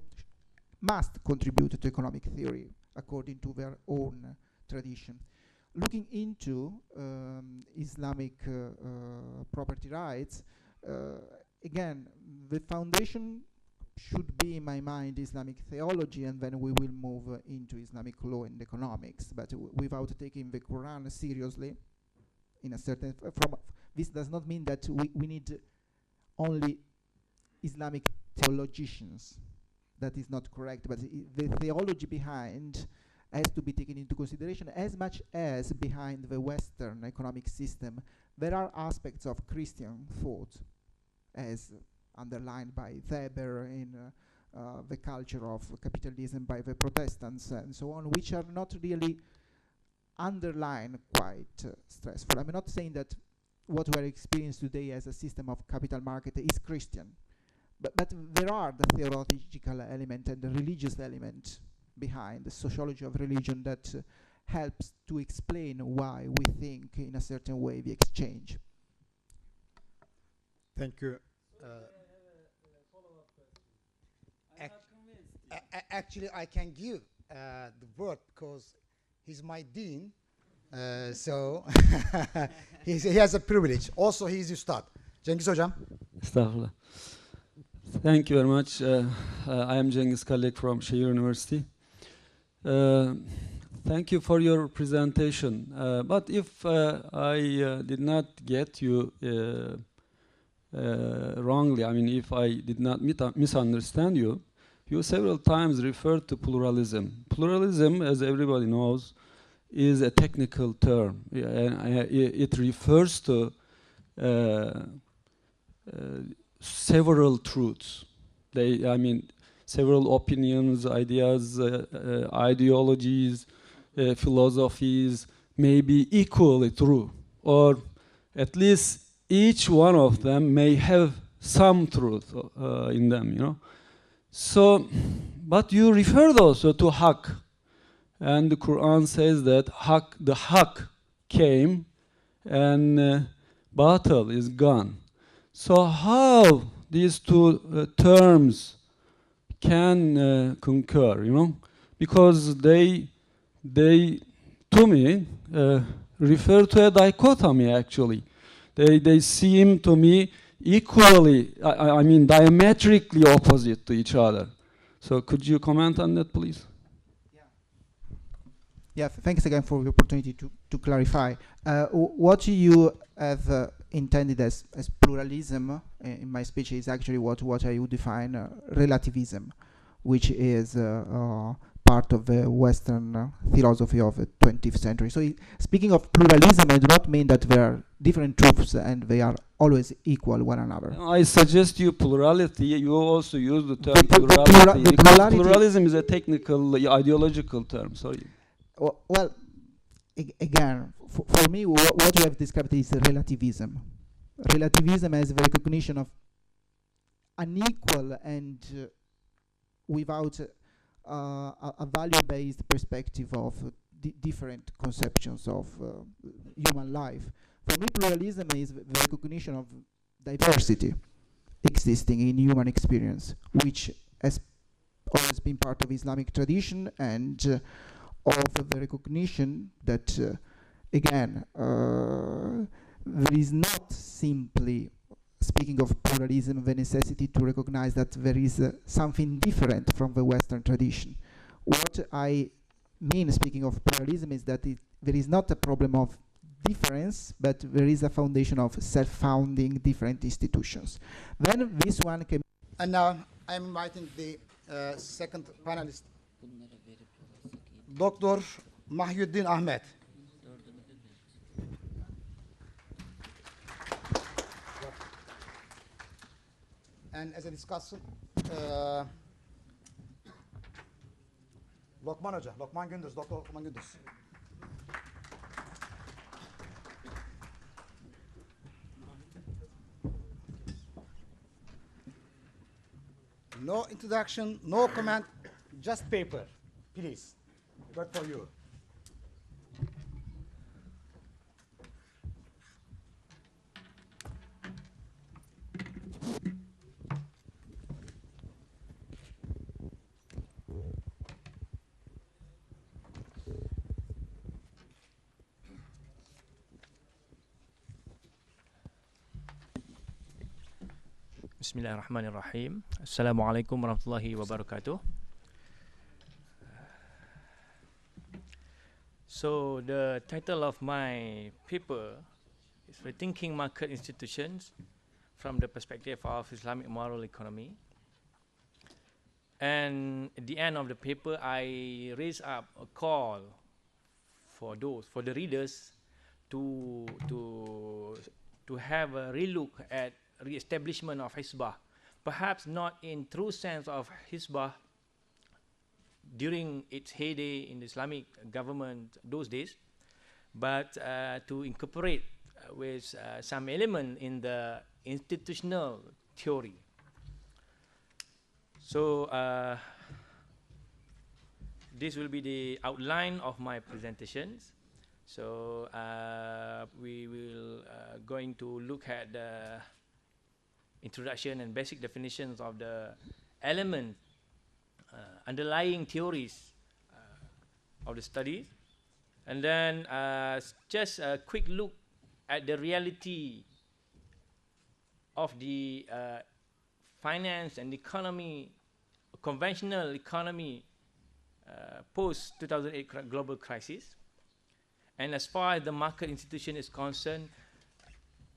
must contribute to economic theory according to their own tradition. Looking into Islamic property rights, again, the foundation should be, in my mind, Islamic theology, and then we will move into Islamic law and economics, but without taking the Quran seriously. In a certain this does not mean that we need only Islamic theologians. That is not correct, but the theology behind has to be taken into consideration as much as behind the Western economic system. There are aspects of Christian thought, as underlined by Weber in the culture of capitalism by the Protestants and so on, which are not really underlined quite stressful. I'm not saying that what we are experiencing today as a system of capital market is Christian, but there are the theological element and the religious element behind the sociology of religion that helps to explain why we think in a certain way the exchange. Thank you. Actually, I can give the word because he's my dean. So he has a privilege. Also, he's Üstad. Cengiz Hocam. Estağfurullah. Thank you very much. I am Cengiz Kallek from Şehir University. Thank you for your presentation. But if I did not get you wrongly, I mean, if I did not misunderstand you, you several times referred to pluralism. Pluralism, as everybody knows, is a technical term. It refers to several truths. I mean, several opinions, ideas, ideologies, philosophies may be equally true, or at least each one of them may have some truth in them, you know. So, but you referred also to haq, and the Quran says that the haq came and batil is gone. So how these two terms can concur, you know, because they to me refer to a dichotomy actually. They seem to me equally, I mean diametrically opposite to each other. So could you comment on that, please? Yeah, thanks again for the opportunity to clarify. What you have intended as pluralism in my speech is actually what I would define relativism, which is part of the Western philosophy of the 20th century. So speaking of pluralism, I do not mean that there are different truths and they are always equal one another. I suggest you plurality. You also use the term plurality, because pluralism is a technical, ideological term. Sorry. Well, again, for me, what you have described is relativism. Relativism as the recognition of unequal and without a value-based perspective of different conceptions of human life. For me, pluralism is the recognition of diversity existing in human experience, which has always been part of Islamic tradition, and of the recognition that, again, there is not simply, speaking of pluralism, the necessity to recognize that there is something different from the Western tradition. What I mean, speaking of pluralism, is that there is not a problem of difference, but there is a foundation of self-founding different institutions. Then this one came. And now I'm inviting the second panelist, Dr. Mahyuddin Ahmet. And as a discussion, Lokman Hoca, Lokman Gündüz, Dr. Lokman Gündüz. No introduction, no comment, just paper, please. Good for you. Bismillahirrahmanirrahim. Assalamualaikum warahmatullahi wabarakatuh. So the title of my paper is Rethinking Market Institutions from the Perspective of Islamic Moral Economy. And at the end of the paper, I raise up a call for the readers to have a relook at re-establishment of Hizbah, perhaps not in true sense of Hizbah during its heyday in the Islamic government those days, but to incorporate with some element in the institutional theory. So this will be the outline of my presentations. So we will going to look at the introduction and basic definitions of the element underlying theories of the studies, and then just a quick look at the reality of the finance and economy, conventional economy post 2008 global crisis. And as far as the market institution is concerned,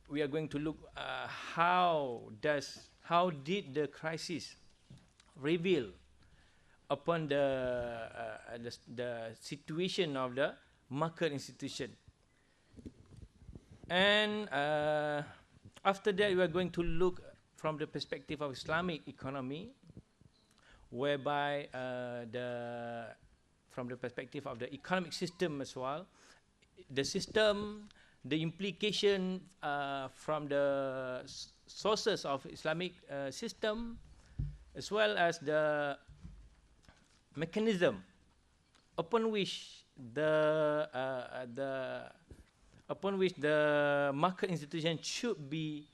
we are going to look how did the crisis reveal upon the situation of the market institution. And after that, we are going to look from the perspective of Islamic economy, whereby from the perspective of the economic system as well, the system, the implication from the sources of Islamic system, as well as the mechanism upon which the market institution should be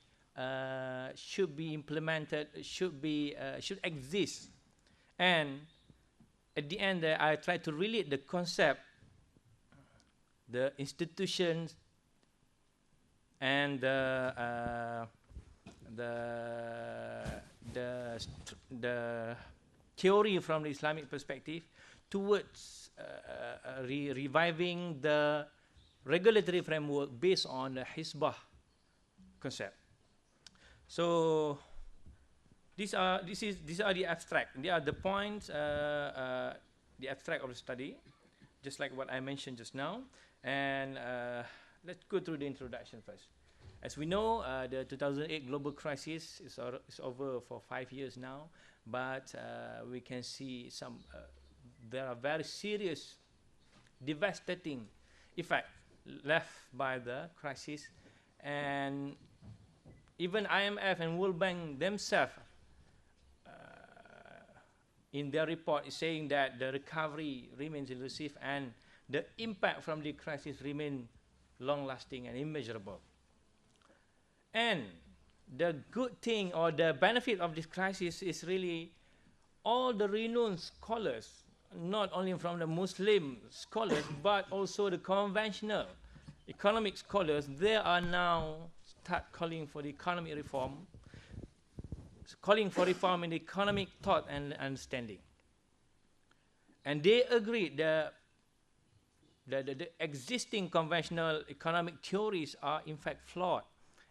implemented, should exist. And at the end, I try to relate the concept, the institutions, and the theory from the Islamic perspective towards reviving the regulatory framework based on the Hizbah concept. So these are the abstract. They are the points, the abstract of the study, just like what I mentioned just now. And let's go through the introduction first. As we know, the 2008 global crisis is over for 5 years now, but we can see there are very serious, devastating effects left by the crisis, and even IMF and World Bank themselves in their report is saying that the recovery remains elusive and the impact from the crisis remain long-lasting and immeasurable. And the good thing or the benefit of this crisis is really all the renowned scholars, not only from the Muslim scholars, but also the conventional economic scholars, they are now start calling for the economic reform, calling for reform in economic thought and understanding. And they agree the existing conventional economic theories are in fact flawed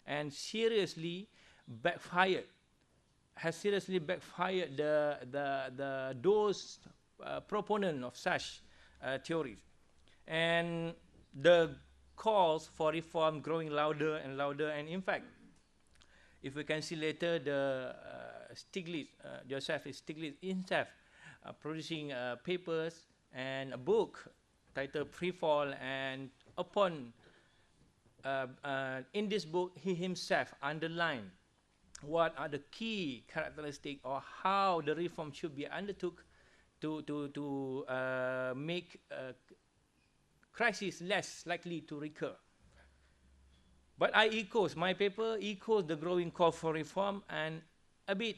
and seriously backfired, has seriously backfired those proponents of such theories. And the calls for reform growing louder and louder, and in fact, if we can see later, the Stiglitz, Joseph Stiglitz himself producing papers and a book titled Pre-Fall, and upon in this book he himself underlined what are the key characteristics or how the reform should be undertook to make crisis less likely to recur. But my paper echoes the growing call for reform, and a bit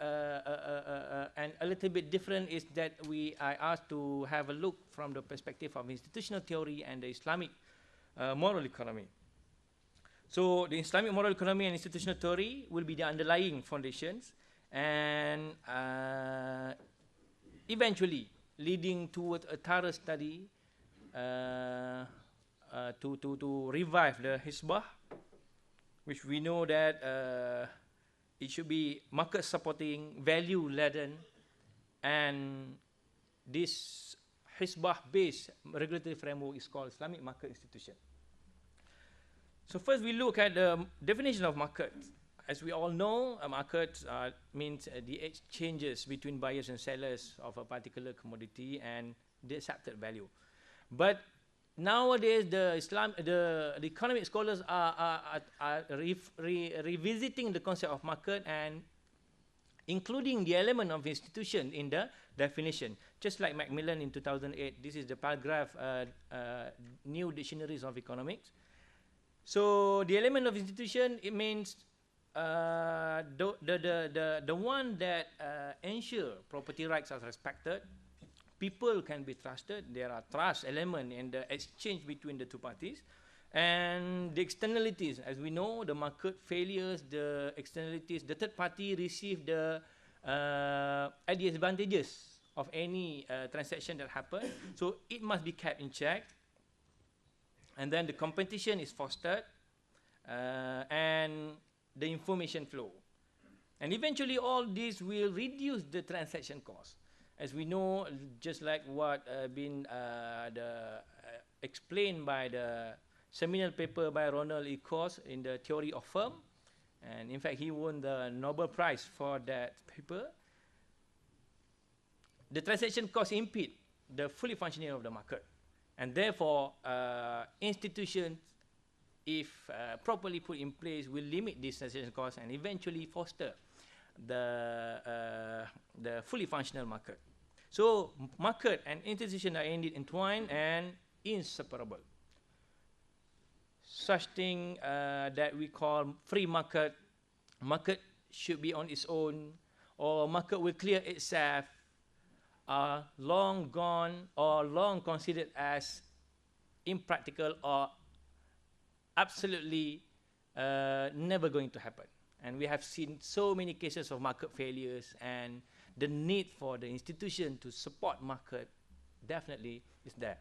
and a little bit different is that I asked to have a look from the perspective of institutional theory and the Islamic moral economy. So the Islamic moral economy and institutional theory will be the underlying foundations, and eventually leading towards a thorough study to revive the Hizbah, which we know that it should be market supporting, value laden, and this Hizbah based regulatory framework is called Islamic market institution. So first we look at the definition of market. As we all know, a market means the exchanges between buyers and sellers of a particular commodity and the accepted value. But nowadays, the economic scholars are revisiting the concept of market and including the element of institution in the definition. Just like Macmillan in 2008, this is the paragraph, New Dictionaries of Economics. So the element of institution, it means the one that ensure property rights are respected, people can be trusted, there are trust element in the exchange between the two parties, and the externalities, as we know, the market failures, the externalities, the third party receive the advantages of any transaction that happen, so it must be kept in check, and then the competition is fostered, and the information flow. And eventually all this will reduce the transaction cost. As we know, just like what been explained by the seminal paper by Ronald E. Coase in the theory of firm, and in fact he won the Nobel Prize for that paper, the transaction cost impede the fully functioning of the market. And therefore, institutions, if properly put in place, will limit this transaction cost and eventually foster the fully functional market. So market and institution are indeed entwined and inseparable. Such thing that we call free market, market should be on its own, or market will clear itself, are long gone or long considered as impractical or absolutely never going to happen. And we have seen so many cases of market failures, and the need for the institution to support market definitely is there.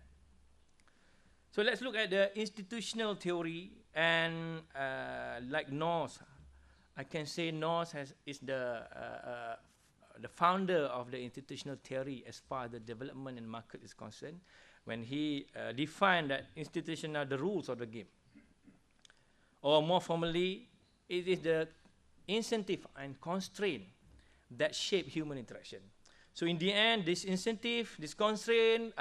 So let's look at the institutional theory, and like North, I can say North is the founder of the institutional theory as far as the development and market is concerned, when he defined that institutions are the rules of the game. Or more formally, it is the incentive and constraint that shape human interaction. So in the end, this incentive, this constraint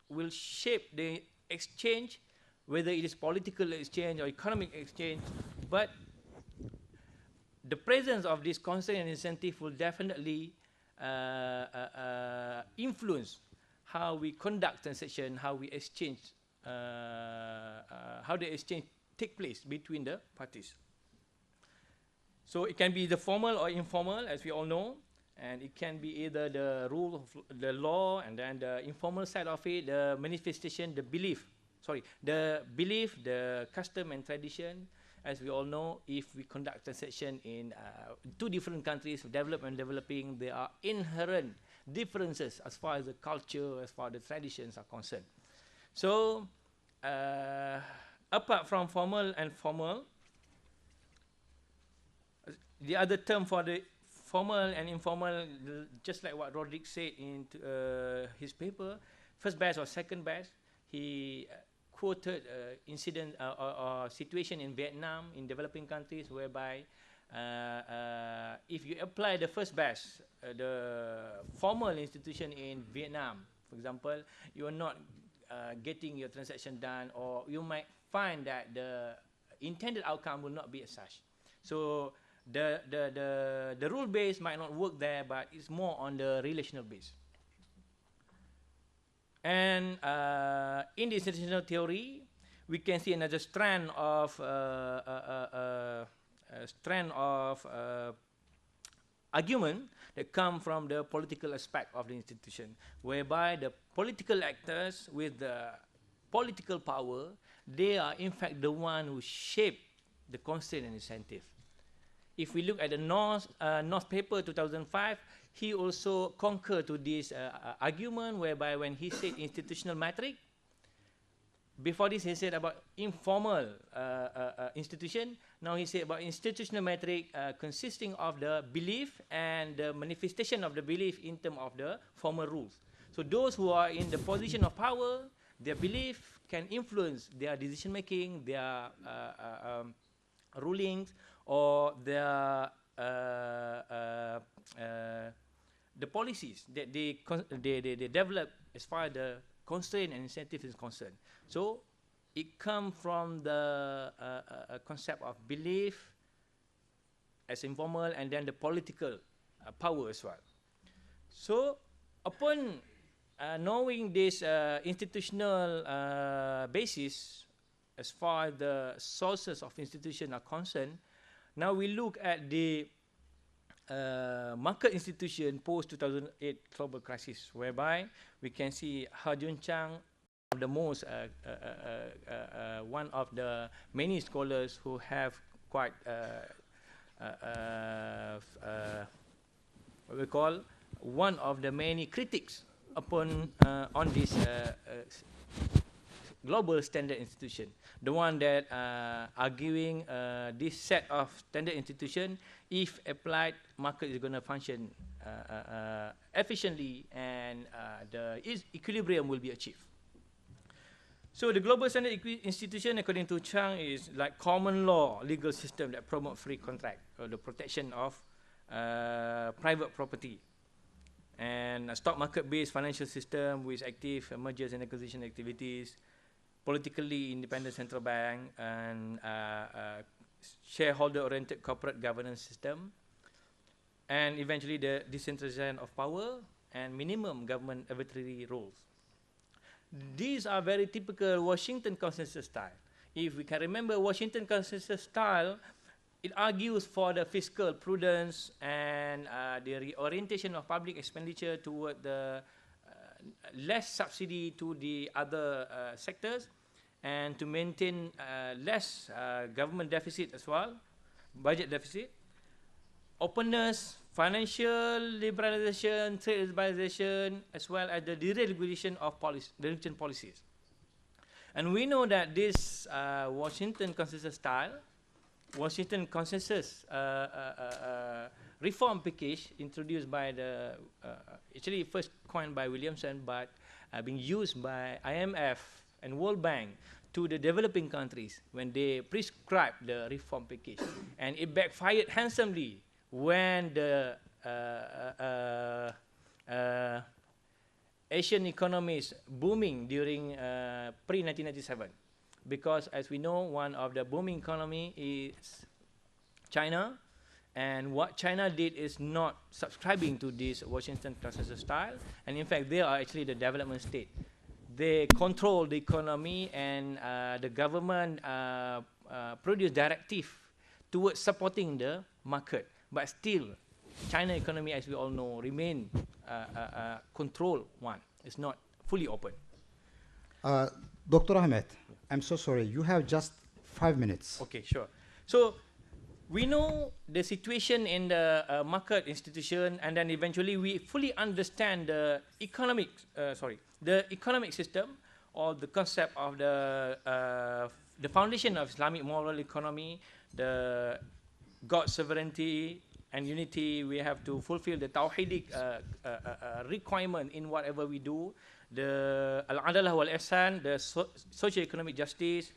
will shape the exchange, whether it is political exchange or economic exchange, but the presence of this constraint and incentive will definitely influence how we conduct transaction, how we exchange, how the exchange take place between the parties. So it can be the formal or informal, as we all know, and it can be either the rule of the law, and then the informal side of it, the manifestation, the belief, the custom and tradition. As we all know, if we conduct transaction in two different countries, developed and developing, there are inherent differences as far as the culture, as far as the traditions are concerned. So, apart from formal and formal, the other term for the formal and informal, just like what Roderick said in his paper, first best or second best, he quoted incident or situation in Vietnam, in developing countries, whereby if you apply the first best, the formal institution in Vietnam, for example, you are not getting your transaction done, or you might find that the intended outcome will not be as such. So the rule base might not work there, but it's more on the relational base. And in the institutional theory, we can see another strand of argument that come from the political aspect of the institution, whereby the political actors with the political power, they are in fact the one who shape the constraint and incentive. If we look at the North paper 2005, he also concurred to this argument, whereby when he said institutional metric, before this he said about informal institution, now he said about institutional metric consisting of the belief and the manifestation of the belief in terms of the formal rules. So those who are in the position of power, their belief can influence their decision making, their rulings, or their the policies that they develop as far as the constraint and incentive is concerned. So it comes from the concept of belief as informal, and then the political power as well. So upon knowing this institutional basis, as far as the sources of institution are concerned, Now we look at the market institution post-2008 global crisis, whereby we can see Ha-Joon Chang, the most one of the many scholars who have quite what we call one of the many critics upon on this global standard institution, the one that arguing this set of standard institution, if applied, market is going to function efficiently, and the equilibrium will be achieved. So the global standard institution, according to Chang, is like common law legal system that promote free contract, or the protection of private property, and a stock market-based financial system with active mergers and acquisition activities, politically independent central bank, and shareholder-oriented corporate governance system, and eventually the decentralization of power and minimum government arbitrary rules. These are very typical Washington consensus style. If we can remember Washington consensus style, it argues for the fiscal prudence and the reorientation of public expenditure toward the less subsidy to the other sectors, and to maintain less government deficit as well, budget deficit, openness, financial liberalization, trade liberalization, as well as the deregulation of religion policies. And we know that this Washington consensus style, Washington consensus reform package introduced by the, actually first coined by Williamson, but being used by IMF and World Bank to the developing countries when they prescribed the reform package. And it backfired handsomely when the Asian economies booming during pre-1997. Because as we know, one of the booming economy is China, and what China did is not subscribing to this Washington consensus style, and in fact they are actually the development state. They control the economy, and the government produce directive towards supporting the market, but still China economy, as we all know, remain controlled one. It's not fully open. Dr. Ahmed, I'm so sorry, you have just 5 minutes. Okay, sure. So we know the situation in the market institution, and then eventually we fully understand the economic, the economic system, or the concept of the foundation of Islamic moral economy, the God sovereignty and unity. We have to fulfill the Tawhidic requirement in whatever we do. The al-adalah wal-ihsan, the socio-economic justice,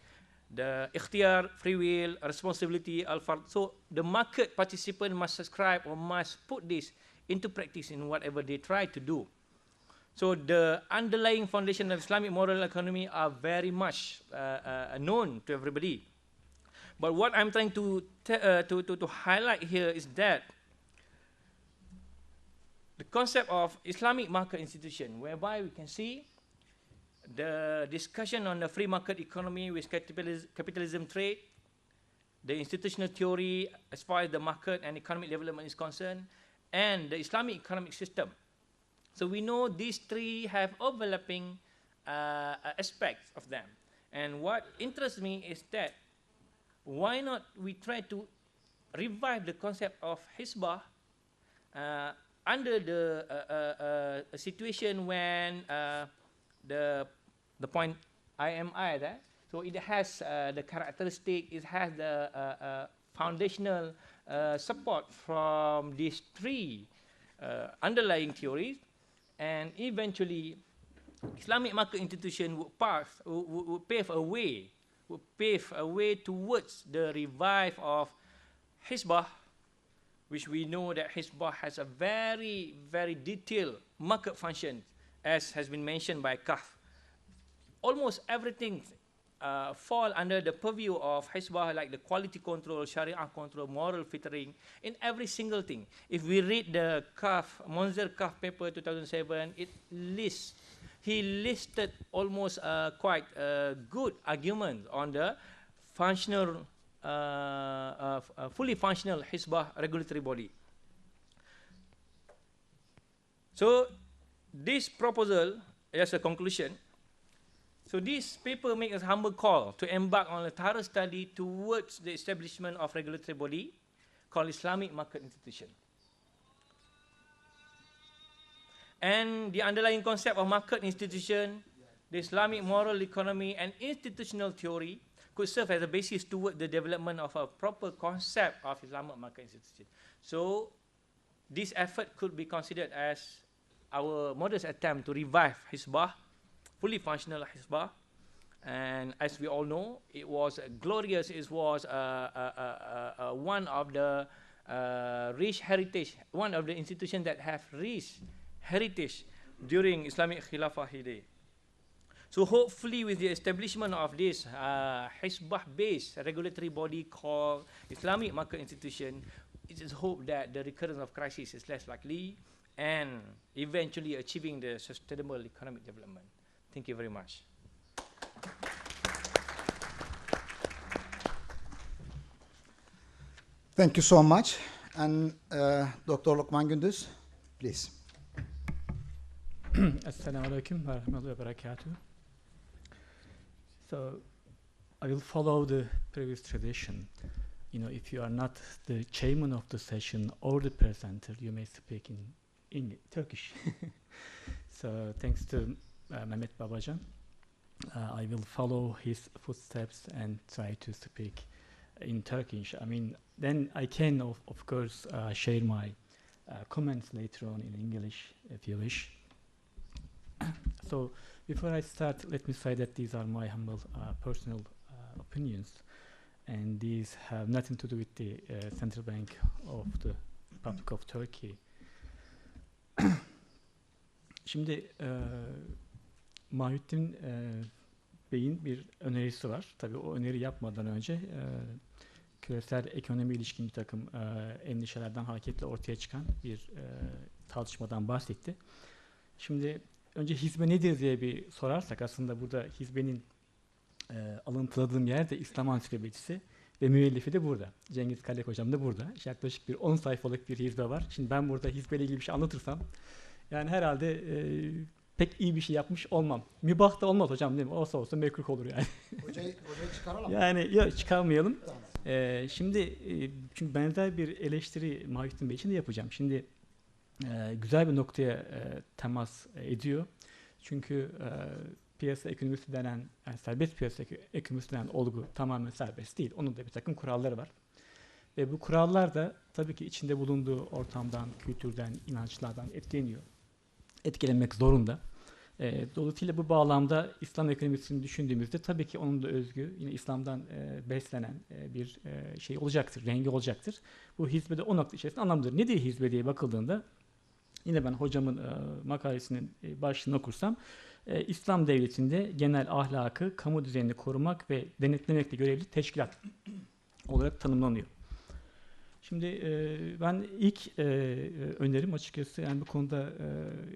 the ikhtiyar, free will, responsibility, al-fard. So the market participant must subscribe or must put this into practice in whatever they try to do. So the underlying foundation of Islamic moral economy are very much known to everybody. But what I'm trying to highlight here is that the concept of Islamic market institution, whereby we can see the discussion on the free market economy with capitalism trade, the institutional theory as far as the market and economic development is concerned, and the Islamic economic system. So we know these three have overlapping aspects of them. And what interests me is that why not we try to revive the concept of Hizbah under the situation when the point IMI there. So it has the characteristic, it has the foundational support from these three underlying theories, and eventually Islamic market institution would pave a way towards the revive of Hizbah, which we know that Hizbah has a very, very detailed market function, as has been mentioned by Kaf. Almost everything fall under the purview of Hizbah, like the quality control, Sharia control, moral filtering, in every single thing. If we read the Monzer Kaf paper 2007, he listed almost quite good arguments on the functional a fully functional Hizbah regulatory body. So this proposal, as a conclusion, so this paper makes a humble call to embark on a thorough study towards the establishment of regulatory body called Islamic Market Institution. And the underlying concept of market institution, the Islamic moral economy and institutional theory could serve as a basis toward the development of a proper concept of Islamic market institution. So this effort could be considered as our modest attempt to revive Hizbah, fully functional Hizbah. And as we all know, it was glorious. It was one of the rich heritage, one of the institutions that have rich heritage during Islamic Khilafah heyday. So hopefully with the establishment of this Hizbah-based regulatory body called Islamic Market Institution, it is hoped that the recurrence of crisis is less likely and eventually achieving the sustainable economic development. Thank you very much. Thank you so much. And Dr. Lokman Gündüz, please. Assalamu alaikum wa rahmatullahi wa barakatuh. So I will follow the previous tradition. You know, if you are not the chairman of the session or the presenter, you may speak in Turkish. So thanks to Mehmet Babacan, I will follow his footsteps and try to speak in Turkish. I mean, then I can, of course, share my comments later on in English, if you wish. So before I start, let me say that these are my humble personal opinions, and these have nothing to do with the Central Bank of the Republic of Turkey. Şimdi Mahüddin Bey'in bir önerisi var. Tabii o öneri yapmadan önce küresel ekonomi ilişkin bir takım endişelerden hareketle ortaya çıkan bir tartışmadan bahsetti. Şimdi önce hizbe nedir diye bir sorarsak, aslında burada hizbenin alıntıladığım yer de İslam Ansiklopedisi ve müellifi de burada. Cengiz Kallek hocam da burada. Yaklaşık bir 10 sayfalık bir hizbe var. Şimdi ben burada hizbeyle ilgili bir şey anlatırsam yani herhalde pek iyi bir şey yapmış olmam. Mübah da olmaz hocam, değil mi? Olsa mekruh olur yani. Hocayı çıkaralım. Yani yok, çıkarmayalım. Şimdi çünkü benzer bir eleştiri Mahüddin Bey için de yapacağım. Şimdi güzel bir noktaya temas ediyor. Çünkü piyasa ekonomisi denen, yani serbest piyasa ekonomisi denen olgu tamamen serbest değil. Onun da bir takım kuralları var. Ve bu kurallar da tabii ki içinde bulunduğu ortamdan, kültürden, inançlardan etkileniyor. Etkilenmek zorunda. Dolayısıyla bu bağlamda İslam ekonomisini düşündüğümüzde tabii ki onun da özgü, yine İslam'dan beslenen bir şey olacaktır, rengi olacaktır. Bu hizbe de o nokta içerisinde anlamlıdır. Nedir hizbe diye bakıldığında, yine ben hocamın makalesinin başlığını okursam, İslam devletinde genel ahlakı, kamu düzenini korumak ve denetlemekle görevli teşkilat olarak tanımlanıyor. Şimdi ben ilk önerim açıkçası, yani bu konuda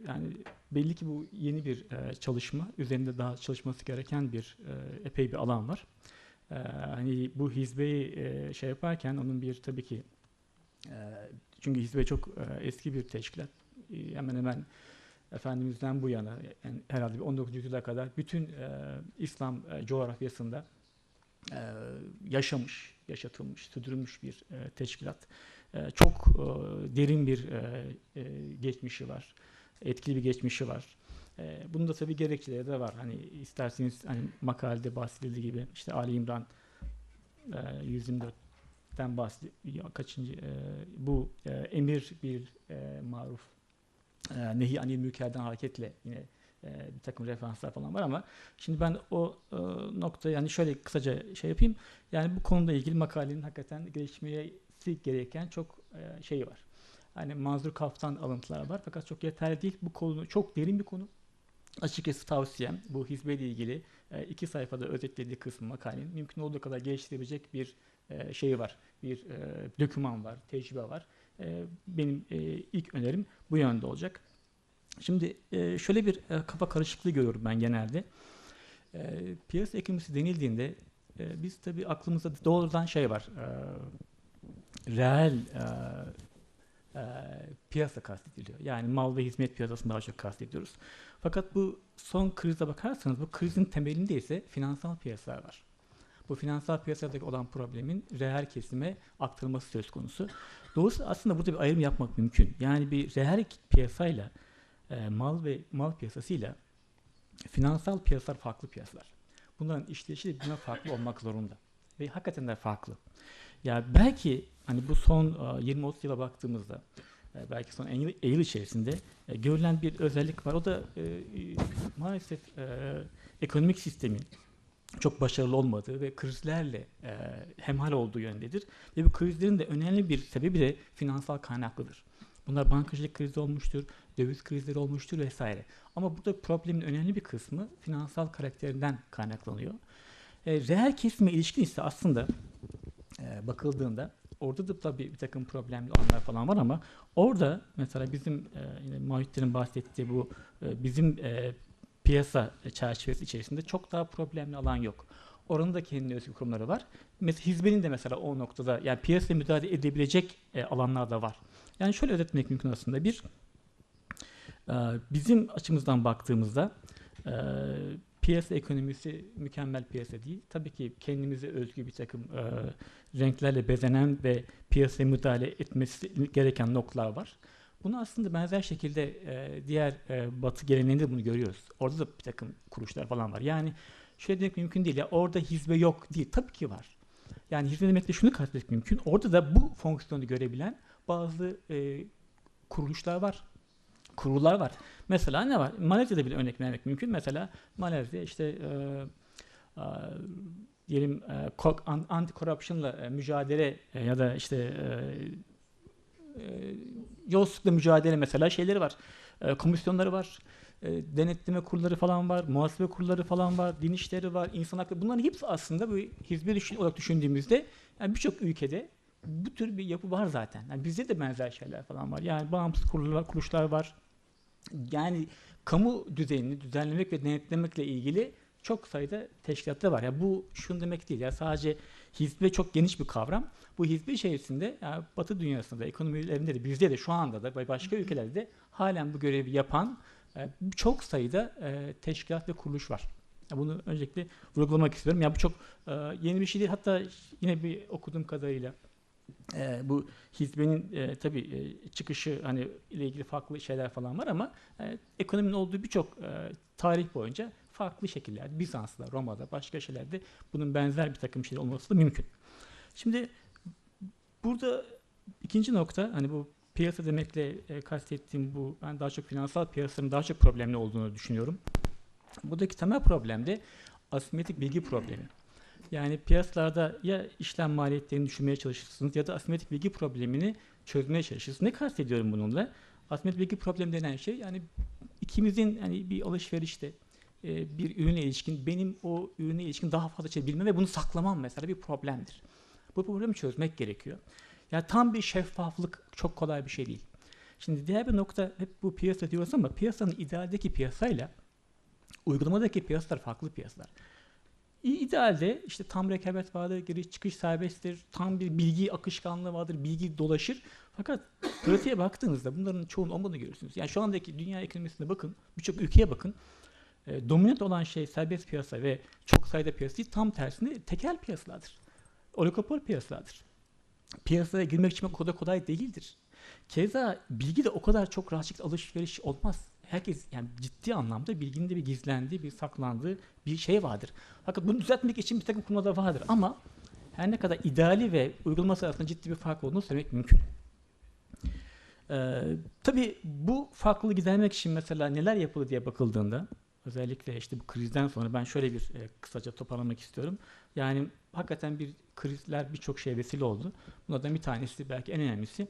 yani belli ki bu yeni bir çalışma, üzerinde daha çalışması gereken bir epey bir alan var. Hani bu hizbeyi şey yaparken onun bir tabii ki çünkü hizbe çok eski bir teşkilat, hemen hemen Efendimiz'den bu yana, yani herhalde 19. yüzyıla kadar bütün İslam coğrafyasında yaşatılmış, sürdürülmüş bir teşkilat. Çok derin bir geçmişi var, etkili bir geçmişi var. Bunun da tabii gerekçeleri de var. Hani isterseniz, hani makalede bahsedildiği gibi, işte Ali İmran 124'ten bahsediyor. Kaçıncı bu emir bir maruf, nehi anil münkerden hareketle yine bir takım referanslar falan var, ama şimdi ben o noktaya yani şöyle kısaca şey yapayım. Yani bu konuyla ilgili makalenin hakikaten gelişmesi gereken çok şeyi var. Hani Manzur Kaf'tan alıntılar var, fakat çok yeterli değil. Bu konu çok derin bir konu. Açıkçası tavsiyem, bu hizbeyle ilgili 2 sayfada özetlediği kısmı makalenin mümkün olduğu kadar geliştirebilecek bir şeyi var. Bir doküman var, tecrübe var. Benim ilk önerim bu yönde olacak. Şimdi şöyle bir kafa karışıklığı görüyorum ben genelde. Piyasa ekonomisi denildiğinde biz tabii aklımızda doğrudan şey var. Reel piyasa kastediliyor. Yani mal ve hizmet piyasasını daha çok kastediyoruz. Fakat bu son krize bakarsanız bu krizin temelinde ise finansal piyasalar var. Bu finansal piyasadaki olan problemin reel kesime aktarılması söz konusu. Dolayısıyla aslında burada bir ayrım yapmak mümkün. Yani bir reel piyasayla mal piyasasıyla finansal piyasalar farklı piyasalar. Bunların işleyişi de birbirinden farklı olmak zorunda. Ve hakikaten de farklı. Ya belki hani bu son 20-30 yıla baktığımızda belki son 50 yıl içerisinde görülen bir özellik var. O da maalesef ekonomik sistemin çok başarılı olmadığı ve krizlerle hemhal olduğu yöndedir. Ve bu krizlerin de önemli bir sebebi de finansal kaynaklıdır. Bunlar bankacılık krizi olmuştur, döviz krizleri olmuştur vesaire. Ama burada problemin önemli bir kısmı finansal karakterinden kaynaklanıyor. Reel kesime ilişkin ise aslında bakıldığında orada da tabii bir takım problemli alanlar falan var ama orada mesela bizim yine Mahitler'in bahsettiği bu bizim piyasa çerçevesi içerisinde çok daha problemli alan yok. Oranın da kendine özgü kurumları var. Mesela hizmenin de mesela o noktada yani piyasaya müdahale edebilecek alanlar da var. Yani şöyle özetlemek mümkün aslında. Bizim açımızdan baktığımızda piyasa ekonomisi mükemmel piyasa değil. Tabii ki kendimize özgü bir takım renklerle bezenen ve piyasaya müdahale etmesi gereken noktalar var. Bunu aslında benzer şekilde diğer Batı geleneğinde bunu görüyoruz. Orada da bir takım kuruluşlar falan var. Yani şöyle demek mümkün değil ya orada hizme yok değil. Tabii ki var. Yani hizme demekle şunu kastetmek mümkün. Orada da bu fonksiyonu görebilen bazı kuruluşlar var. Kurullar var. Mesela ne var? Malezya'da bile örnek vermek mümkün. Mesela Malezya işte diyelim anti-corruption'la mücadele ya da işte yolsuzlukla mücadele mesela şeyleri var. Komisyonları var. Denetleme kurulları falan var. Muhasebe kurulları falan var. Din işleri var. İnsan hakları. Bunların hepsi aslında bu hizmet olarak düşündüğümüzde yani birçok ülkede bu tür bir yapı var zaten. Yani bizde de benzer şeyler falan var. Yani bağımsız kuruluşlar var. Yani kamu düzenini düzenlemek ve denetlemekle ilgili çok sayıda teşkilatlar var. Yani bu şunu demek değil. Yani sadece hizbe çok geniş bir kavram. Bu hizbe içerisinde yani Batı dünyasında, ekonomilerinde de bizde de şu anda da başka ülkelerde de halen bu görevi yapan çok sayıda teşkilat ve kuruluş var. Yani bunu öncelikle vurgulamak istiyorum. Yani bu çok yeni bir şey değil. Hatta yine bir okuduğum kadarıyla bu hizbenin tabii çıkışı hani ile ilgili farklı şeyler falan var ama ekonominin olduğu birçok tarih boyunca farklı şekillerde Bizans'ta, Roma'da, başka şeylerde bunun benzer bir takım şeyler olması da mümkün. Şimdi burada ikinci nokta hani bu piyasa demekle kastettiğim bu ben daha çok finansal piyasaların daha çok problemli olduğunu düşünüyorum. Buradaki temel problem de asimetrik bilgi problemi. Yani piyasalarda ya işlem maliyetlerini düşürmeye çalışırsınız ya da asimetrik bilgi problemini çözmeye çalışırsınız. Ne kastediyorum bununla? Asimetrik bilgi problemi denen şey yani ikimizin yani bir alışverişte bir ürüne ilişkin benim o ürüne ilişkin daha fazla şey bilmem ve bunu saklamam mesela bir problemdir. Bu problemi çözmek gerekiyor. Yani tam bir şeffaflık çok kolay bir şey değil. Şimdi diğer bir nokta hep bu piyasa diyoruz ama piyasanın idealdeki piyasayla uygulamadaki piyasalar farklı piyasalar. İdealde işte tam rekabet vardır, giriş çıkış serbesttir, tam bir bilgi akışkanlığı vardır, bilgi dolaşır. Fakat pratiğe baktığınızda bunların çoğunun olmadığını görürsünüz. Yani şu andaki dünya ekonomisine bakın, birçok ülkeye bakın. Dominant olan şey serbest piyasa ve çok sayıda piyasa değil, tam tersine tekel piyasalardır. Oligopol piyasalardır. Piyasaya girmek için o kadar kolay değildir. Keza bilgi de o kadar çok rahatlık alışveriş olmaz. Herkes yani ciddi anlamda bilginin de bir gizlendiği, bir saklandığı bir şey vardır. Fakat bunu düzeltmek için bir takım kurumlar vardır ama her ne kadar ideali ve uygulaması arasında ciddi bir fark olduğunu söylemek mümkün. Tabii bu farklılığı gidermek için mesela neler yapıldı diye bakıldığında özellikle işte bu krizden sonra ben şöyle bir kısaca toparlamak istiyorum. Yani hakikaten bir krizler birçok şeye vesile oldu. Bunlardan bir tanesi belki en önemlisi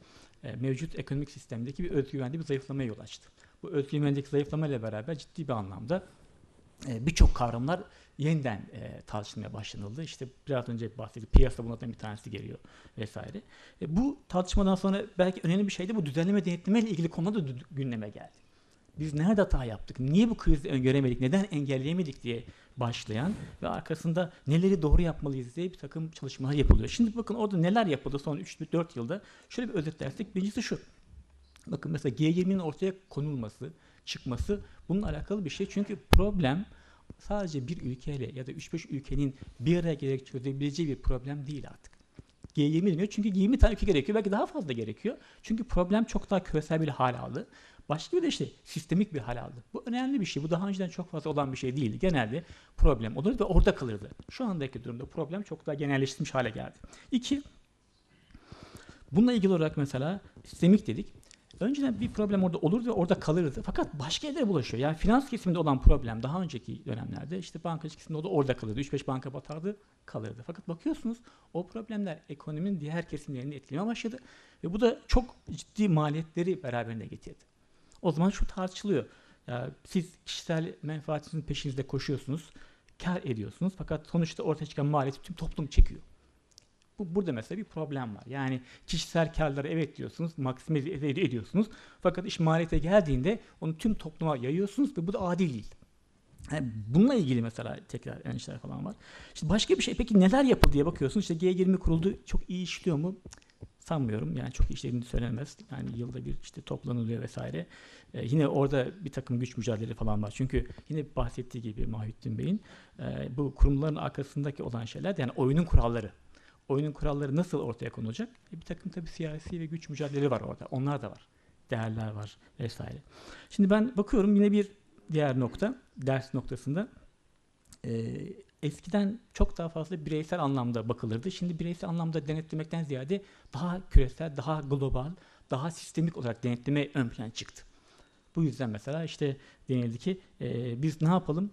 mevcut ekonomik sistemdeki bir özgüvende bir zayıflamaya yol açtı. Bu özgüvendeki zayıflamayla beraber ciddi bir anlamda birçok kavramlar yeniden tartışılmaya başlanıldı. İşte biraz önce bahsettiğim piyasa bunlardan bir tanesi geliyor vesaire. Bu tartışmadan sonra belki önemli bir şey de bu düzenleme denetleme ile ilgili konuda da gündeme geldi. Biz nerede hata yaptık? Niye bu krizi öngöremedik? Neden engelleyemedik diye başlayan ve arkasında neleri doğru yapmalıyız diye bir takım çalışmalar yapılıyor. Şimdi bakın orada neler yapıldı son 3-4 yılda. Şöyle bir özetlersek birincisi şu. Bakın mesela G20'nin ortaya konulması, çıkması bununla alakalı bir şey. Çünkü problem sadece bir ülkeyle ya da 3-5 ülkenin bir araya gelerek çözebileceği bir problem değil artık. G20 deniyor çünkü 20 tane ülke gerekiyor. Belki daha fazla gerekiyor. Çünkü problem çok daha küresel bir hal aldı. Başka bir de işte sistemik bir hal aldı. Bu önemli bir şey. Bu daha önceden çok fazla olan bir şey değildi. Genelde problem olur ve orada kalırdı. Şu andaki durumda problem çok daha genelleştirilmiş hale geldi. 2. Bununla ilgili olarak mesela sistemik dedik. Önceden bir problem orada olurdu ve orada kalırdı. Fakat başka yerlere bulaşıyor. Yani finans kesiminde olan problem daha önceki dönemlerde işte bankacılık kesiminde o da orada kalırdı. 3-5 banka batardı, kalırdı. Fakat bakıyorsunuz o problemler ekonominin diğer kesimlerini etkilemeye başladı. Ve bu da çok ciddi maliyetleri beraberinde getirdi. O zaman şu tartışılıyor. Ya siz kişisel menfaatinizin peşinizde koşuyorsunuz, kar ediyorsunuz. Fakat sonuçta ortaya çıkan maliyeti tüm toplum çekiyor. Burada mesela bir problem var. Yani kişisel karları evet diyorsunuz, maksimize ediyorsunuz. Fakat iş maliyete geldiğinde onu tüm topluma yayıyorsunuz ve bu da adil değil. Yani bununla ilgili mesela tekrar endişeler falan var. İşte başka bir şey, peki neler yapıldı diye bakıyorsunuz. İşte G20 kuruldu, çok iyi işliyor mu? Sanmıyorum. Yani çok iyi işlediğini söylenemez. Yani yılda bir işte toplanılıyor vesaire. Yine orada bir takım güç mücadeleleri falan var. Çünkü yine bahsettiği gibi Mahittin Bey'in bu kurumların arkasındaki olan şeyler yani oyunun kuralları. Oyunun kuralları nasıl ortaya konulacak? Bir takım tabii siyasi ve güç mücadeleleri var orada. Onlar da var. Değerler var vesaire. Şimdi ben bakıyorum yine bir diğer nokta, ders noktasında eskiden çok daha fazla bireysel anlamda bakılırdı. Şimdi bireysel anlamda denetlemekten ziyade daha küresel, daha global, daha sistemik olarak denetleme ön plana çıktı. Bu yüzden mesela işte denildi ki biz ne yapalım?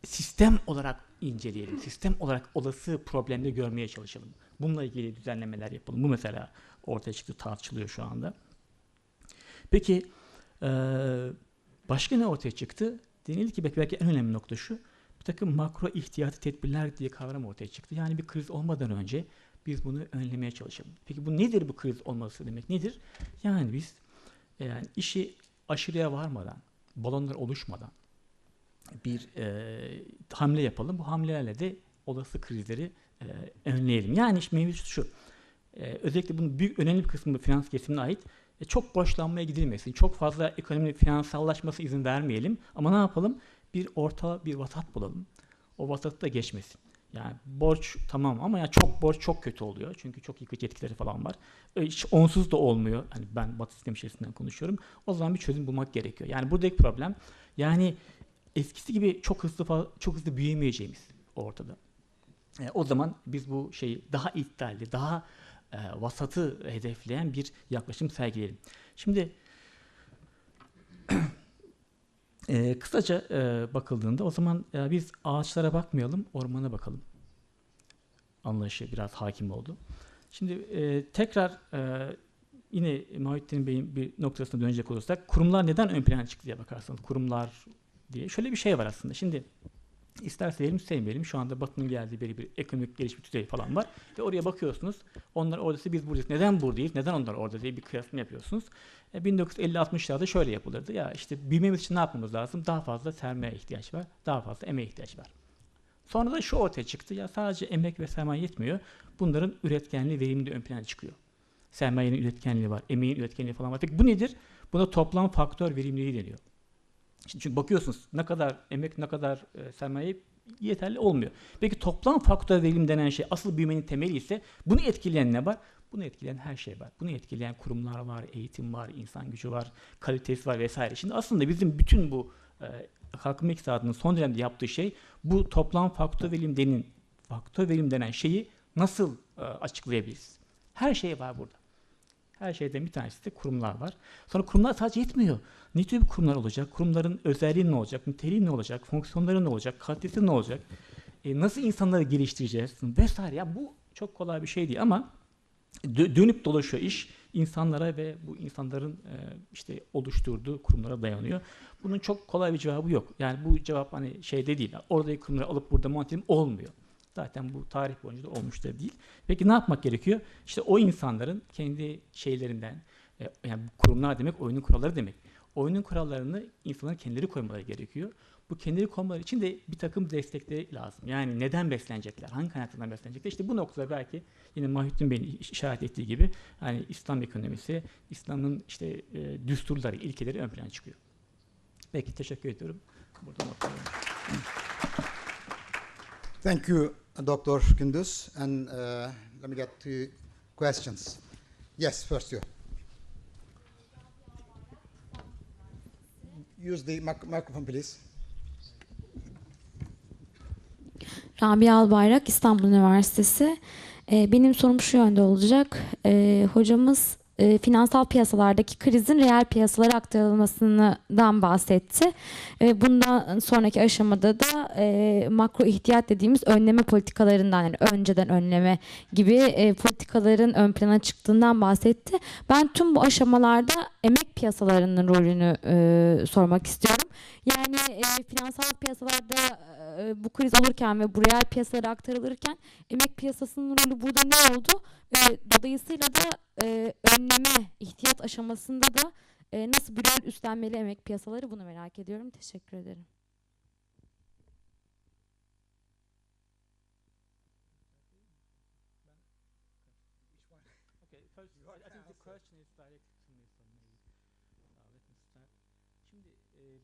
Sistem olarak inceleyelim. Sistem olarak olası problemleri görmeye çalışalım. Bununla ilgili düzenlemeler yapalım. Bu mesela ortaya çıktı, tartışılıyor şu anda. Peki başka ne ortaya çıktı? Denildi ki belki en önemli nokta şu. Bir takım makro ihtiyati tedbirler diye kavram ortaya çıktı. Yani bir kriz olmadan önce biz bunu önlemeye çalışalım. Peki bu nedir, bu kriz olması demek nedir? Yani biz yani işi aşırıya varmadan, balonlar oluşmadan bir hamle yapalım. Bu hamlelerle de olası krizleri önleyelim. Yani işte mevcut şu. Özellikle bunun büyük önemli bir kısmı finans kesimine ait. Çok borçlanmaya gidilmesin. Çok fazla ekonominin finansallaşması izin vermeyelim. Ama ne yapalım? Bir orta, bir vasat bulalım. O vasatı da geçmesin. Yani borç tamam ama yani çok borç çok kötü oluyor. Çünkü çok yıkıcı etkileri falan var. Hiç onsuz da olmuyor. Hani ben Batı sistemi içerisinden konuşuyorum. O zaman bir çözüm bulmak gerekiyor. Yani buradaki problem yani eskisi gibi çok hızlı büyüyemeyeceğimiz ortada. O zaman biz bu şeyi daha iddialı, daha vasatı hedefleyen bir yaklaşım sergileyelim. Şimdi kısaca bakıldığında o zaman biz ağaçlara bakmayalım, ormana bakalım. Anlayışı biraz hakim oldu. Şimdi tekrar yine Mahittin Bey'in bir noktasına dönecek olursak kurumlar neden ön plana çıktı diye bakarsanız kurumlar diye şöyle bir şey var aslında. Şimdi ister sevelim sevmeyelim şu anda Batı'nın geldiği bir ekonomik gelişme düzeyi falan var ve oraya bakıyorsunuz. Onlar oradaysa biz buradayız. Neden buradayız? Neden onlar orada diye bir kıyaslama yapıyorsunuz. 1950-60'larda şöyle yapılırdı. Ya işte büyümemiz için ne yapmamız lazım? Daha fazla sermaye ihtiyaç var. Daha fazla emeğe ihtiyaç var. Sonra da şu ortaya çıktı. Ya sadece emek ve sermaye yetmiyor. Bunların üretkenliği, verimliliği ön plana çıkıyor. Sermayenin üretkenliği var. Emeğin üretkenliği falan var. Peki bu nedir? Buna toplam faktör verimliliği deniyor. Çünkü bakıyorsunuz ne kadar emek, ne kadar sermaye yeterli olmuyor. Peki toplam faktör verim denen şey asıl büyümenin temeli ise bunu etkileyen ne var? Bunu etkileyen her şey var. Bunu etkileyen kurumlar var, eğitim var, insan gücü var, kalitesi var vesaire. Şimdi aslında bizim bütün bu kalkınma iktisadının son dönemde yaptığı şey bu toplam faktör verim denen şeyi nasıl açıklayabiliriz? Her şey var burada. Her şeyden bir tanesi de kurumlar var. Sonra kurumlar sadece yetmiyor. Ne tür kurumlar olacak? Kurumların özelliği ne olacak? Niteliği ne olacak? Fonksiyonları ne olacak? Kalitesi ne olacak? Nasıl insanları geliştireceğiz? Vesaire. Ya bu çok kolay bir şey değil ama dönüp dolaşıyor iş insanlara ve bu insanların işte oluşturduğu kurumlara dayanıyor. Bunun çok kolay bir cevabı yok. Yani bu cevap hani şeyde değil. Oradaki kurumları alıp burada monte edeyim olmuyor. Zaten bu tarih boyunca da olmuş da değil. Peki ne yapmak gerekiyor? İşte o insanların kendi şeylerinden, yani kurumlar demek oyunun kuralları demek. oyunun kurallarını insanların kendileri koymaları gerekiyor. Bu kendileri koymaları için de bir takım destekleri lazım. Yani neden beslenecekler, hangi kaynaklardan beslenecekler? İşte bu noktada belki yine Mahittin Bey'in işaret ettiği gibi hani İslam ekonomisi, İslam'ın işte düsturları, ilkeleri ön plana çıkıyor. Peki, teşekkür ediyorum. Burada noktalıyorum. Thank you, Dr. Gündüz. And let me get to questions. Yes, first you. Use the microphone, please. Rabia Albayrak, İstanbul Üniversitesi. Benim sorum şu yönde olacak. Hocamız finansal piyasalardaki krizin reel piyasalara aktarılmasından bahsetti. Bundan sonraki aşamada da makro ihtiyat dediğimiz önleme politikalarından, yani önceden önleme gibi politikaların ön plana çıktığından bahsetti. Ben tüm bu aşamalarda emek piyasalarının rolünü sormak istiyorum. Yani finansal piyasalarda bu kriz olurken ve bu reel piyasalara aktarılırken emek piyasasının rolü burada ne oldu? Dolayısıyla da önleme, ihtiyat aşamasında da nasıl bir rol üstlenmeli emek piyasaları, bunu merak ediyorum. Teşekkür ederim. Şimdi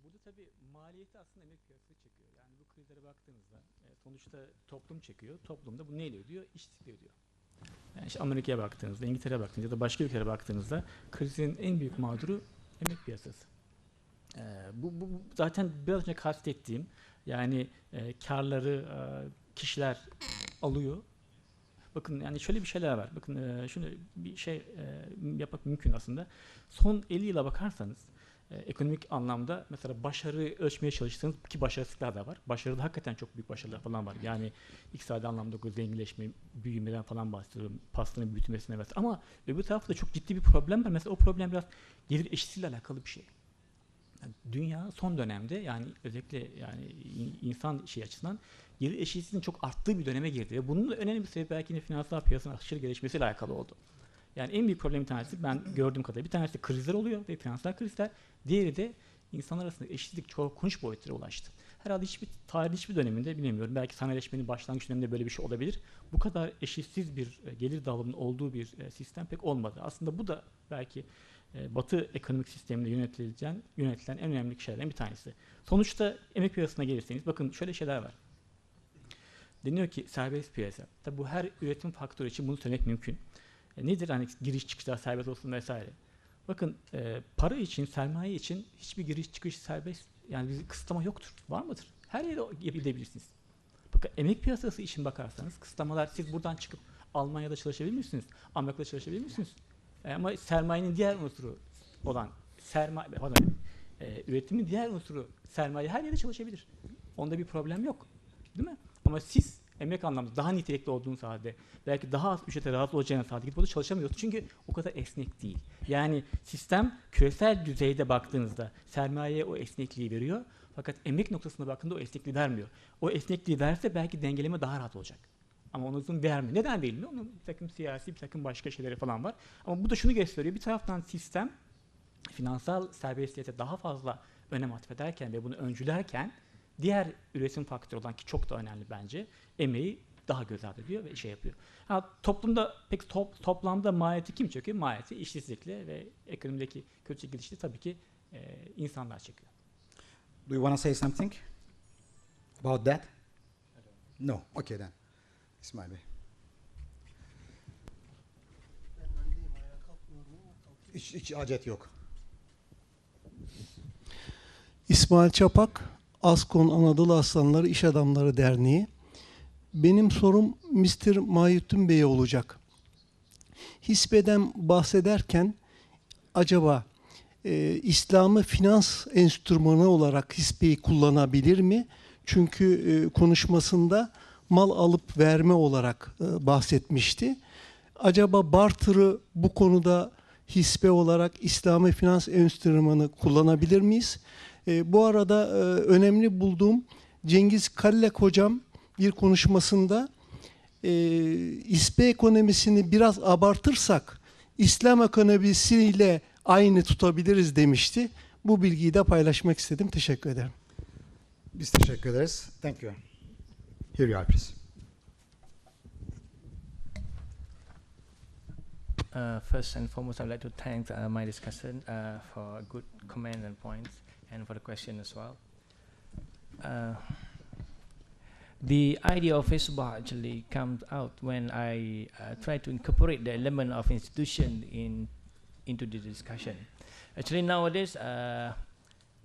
burada tabii maliyeti aslında emek piyasası çekiyor. Yani bu krizlere baktığınızda sonuçta toplum çekiyor. Toplumda bu neyle ödüyor? İşsizlikle ödüyor. Yani işte Amerika'ya baktığınızda, İngiltere'ye baktığınızda ya da başka ülkelere baktığınızda krizin en büyük mağduru emek piyasası. Bu zaten biraz önce kastettiğim, yani karları kişiler alıyor. Bakın yani şöyle bir şeyler var. Bakın şunu bir şey yapmak mümkün aslında. Son 50 yıla bakarsanız ekonomik anlamda mesela başarı ölçmeye çalıştığınız ki başarısızlıklar da var. Başarıda hakikaten çok büyük başarılar falan var. Yani iktisadi anlamda zenginleşme, büyümeden falan bahsediyorum. Pastanın büyütmesine vesaire. Ama öbür tarafta çok ciddi bir problem var. Mesela o problem biraz gelir eşitsizliğiyle alakalı bir şey. Yani dünya son dönemde, yani özellikle yani insan açısından gelir eşitsizliğinin çok arttığı bir döneme girdi. Ve bunun da önemli bir sebebi belki de finansal piyasanın aşırı gelişmesiyle alakalı oldu. Yani en büyük problem bir tanesi, ben gördüğüm kadarıyla bir tanesi krizler oluyor ve finansal krizler. Diğeri de insanlar arasında eşitlik çok korkunç boyutlara ulaştı. Herhalde tarihin hiçbir döneminde, bilemiyorum, belki sanayileşmenin başlangıç döneminde böyle bir şey olabilir. Bu kadar eşitsiz bir gelir dağılımının olduğu bir sistem pek olmadı. Aslında bu da belki Batı ekonomik sisteminde yönetilen en önemli şeylerden bir tanesi. Sonuçta emek piyasasına gelirseniz bakın şöyle şeyler var. Deniyor ki serbest piyasa. Tabi bu her üretim faktörü için bunu söylemek mümkün. Nedir hani giriş çıkışlar serbest olsun vesaire. Bakın para için, sermaye için hiçbir giriş çıkış serbest, yani bir kısıtlama yoktur. Var mıdır? Her yere gidebilirsiniz. Bakın emek piyasası için bakarsanız kısıtlamalar, siz buradan çıkıp Almanya'da çalışabilir misiniz? Amerika'da çalışabilir misiniz? Ama sermayenin diğer unsuru olan üretimin diğer unsuru sermaye her yerde çalışabilir. Onda bir problem yok. Değil mi? Ama siz emek anlamda daha nitelikli olduğunuz halde, belki daha az ücrete razı olacağınız halde gidip orada çalışamıyorsunuz. Çünkü o kadar esnek değil. Yani sistem küresel düzeyde baktığınızda sermayeye o esnekliği veriyor. Fakat emek noktasına baktığında o esnekliği vermiyor. O esnekliği verse belki dengeleme daha rahat olacak. Ama onu uzun vermiyor. Neden verilmiyor? Onun bir takım siyasi, bir takım başka şeyleri falan var. Ama bu da şunu gösteriyor. Bir taraftan sistem finansal serbestiyete daha fazla önem atfederken ve bunu öncülerken diğer üretim faktörü olan, ki çok da önemli bence, emeği daha göz ardı ediyor ve şey yapıyor. Toplumda pek toplamda maliyeti kim çekiyor? Maliyeti işsizlikle ve ekonomideki kötü gidişle tabii ki insanlar çekiyor. Do you want to say something about that? No. Okay then. İsmail Bey. Hiç acet yok. İsmail Çapak, Askon Anadolu Aslanları İş Adamları Derneği. Benim sorum Mr. Mahittin Bey'e olacak. Hisbeden bahsederken acaba İslam'ı finans enstrümanı olarak hisbeyi kullanabilir mi? Çünkü konuşmasında mal alıp verme olarak bahsetmişti. Acaba barter'ı bu konuda hisbe olarak İslami finans enstrümanı kullanabilir miyiz? Bu arada önemli bulduğum Cengiz Kallek hocam bir konuşmasında hisbe ekonomisini biraz abartırsak İslam ekonomisiyle aynı tutabiliriz demişti. Bu bilgiyi de paylaşmak istedim. Teşekkür ederim. Biz teşekkür ederiz. Thank you. Here you are, please. First and foremost, I'd like to thank my discussant for good comment and points, and for the question as well. The idea of Facebook actually comes out when I try to incorporate the element of institution into the discussion. Actually, nowadays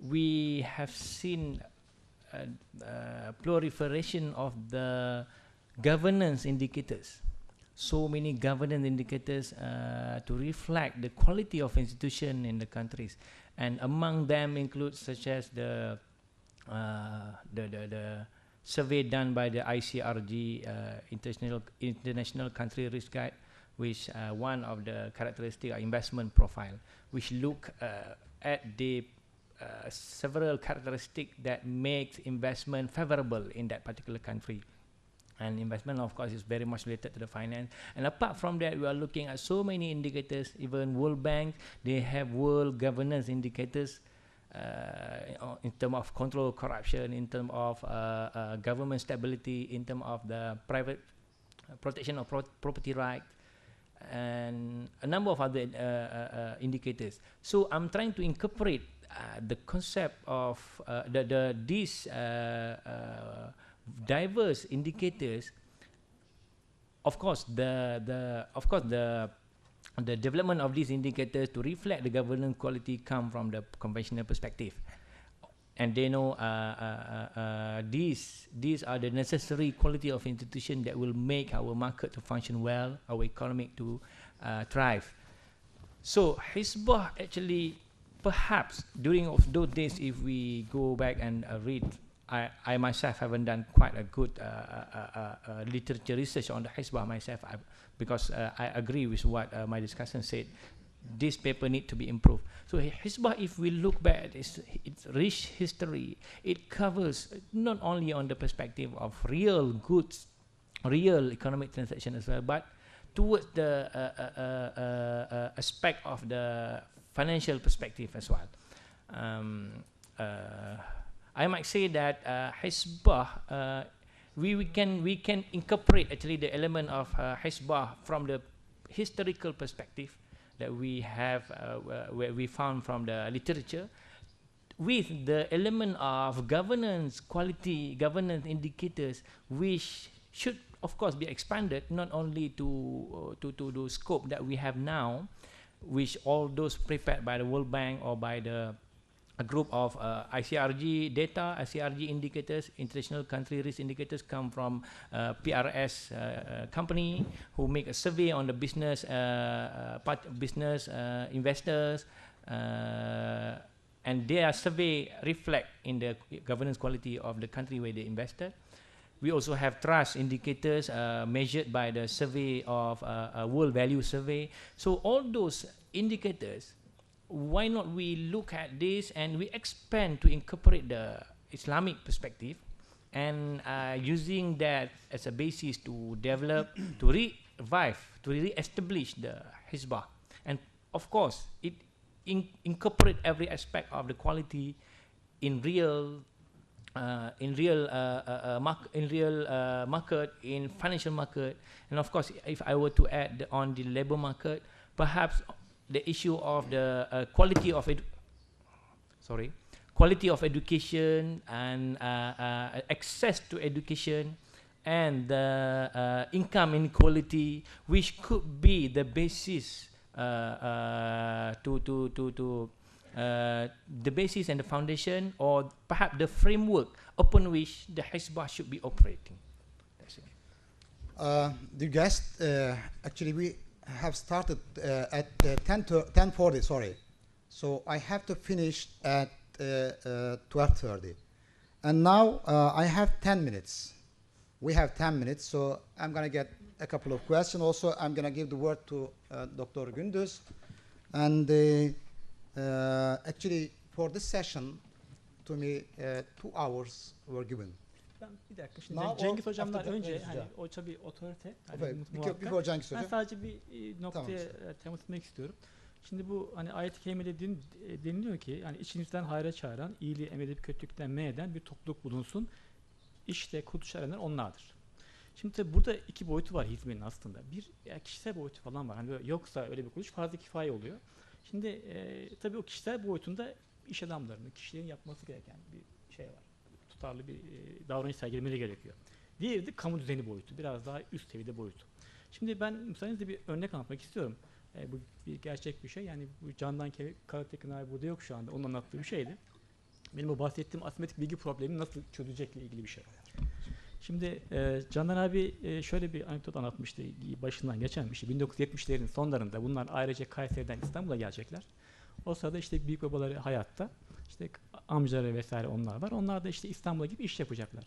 we have seen proliferation of the governance indicators. So many governance indicators to reflect the quality of institution in the countries, and among them include such as the survey done by the ICRG International Country Risk Guide, which one of the characteristic investment profile, which look at the several characteristics that makes investment favorable in that particular country. And investment, of course, is very much related to the finance. And apart from that, we are looking at so many indicators. Even World Bank, they have world governance indicators in terms of control corruption, in terms of government stability, in terms of the private protection of property rights, and a number of other indicators. So I'm trying to incorporate the concept of these diverse indicators. Of course, the development of these indicators to reflect the governance quality come from the conventional perspective, and they know these are the necessary quality of institution that will make our market to function well, our economy to thrive. So Hizbah actually, perhaps during those days, if we go back and read, I myself haven't done quite a good literature research on the Hizbah myself, because I agree with what my discussant said. This paper need to be improved. So Hizbah, if we look back at its rich history, it covers not only on the perspective of real goods, real economic transaction as well, but towards the aspect of the financial perspective as well. I might say that Hizbah, we can incorporate actually the element of Hizbah from the historical perspective that we have, where we found from the literature, with the element of governance quality, governance indicators, which should of course be expanded not only to the scope that we have now, which all those prepared by the World Bank or by a group of ICRG data, ICRG indicators, international country risk indicators come from PRS company who make a survey on the business investors, and their survey reflect in the governance quality of the country where they invested. We also have trust indicators measured by the survey of World Value Survey. So all those indicators, why not we look at this and we expand to incorporate the Islamic perspective, and using that as a basis to develop, to revive, to re-establish the Hizbah. And of course, it incorporate every aspect of the quality in real market, in financial market, and of course, if I were to add on the labor market, perhaps the issue of the quality of education and access to education, and the income inequality, which could be the basis the basis and the foundation, or perhaps the framework upon which the Hizbah should be operating. That's it. Dear guest, actually we have started at 10:40. Sorry, so I have to finish at 12:30, and now I have 10 minutes. We have 10 minutes, so I'm going to get a couple of questions. Also, I'm going to give the word to Dr. Gündüz, and actually for this session, to me 2 hours were given. Bir dakika şimdi Cengiz hocamdan önce hani o tabii otorite. Hani Before Cengiz hocam. Ben sadece bir noktaya temas etmek istiyorum. Şimdi bu hani ayet-i kerimede deniliyor ki yani içinizden hayra çağıran, iyiliği emredip kötülükten men eden bir topluluk bulunsun. İşte kurtuluş erenler onlardır. Şimdi tabii burada iki boyutu var hizmenin aslında. Bir kişisel boyutu falan var. Hani böyle yoksa öyle bir kuruluş farz-ı kifaye oluyor. Şimdi tabii o kişisel boyutunda iş adamlarının, kişilerin yapması gereken bir şey var. Tutarlı bir davranış sergilemeleri gerekiyor. Diğeri de kamu düzeni boyutu. Biraz daha üst seviyede boyutu. Şimdi ben müsaadenizle bir örnek anlatmak istiyorum. Bu bir gerçek bir şey. Yani bu Candan Karatekin abi burada yok şu anda. Onun anlattığı bir şeydi. Benim o bahsettiğim asimetrik bilgi problemini nasıl çözecekle ilgili bir şey. Şimdi Candan abi şöyle bir anekdot anlatmıştı. Başından geçen bir şey. 1970'lerin sonlarında bunlar ayrıca Kayseri'den İstanbul'a gelecekler. O sırada işte büyük babaları hayatta. İşte amcaları vesaire onlar var. Onlar da işte İstanbul'a gidip iş yapacaklar.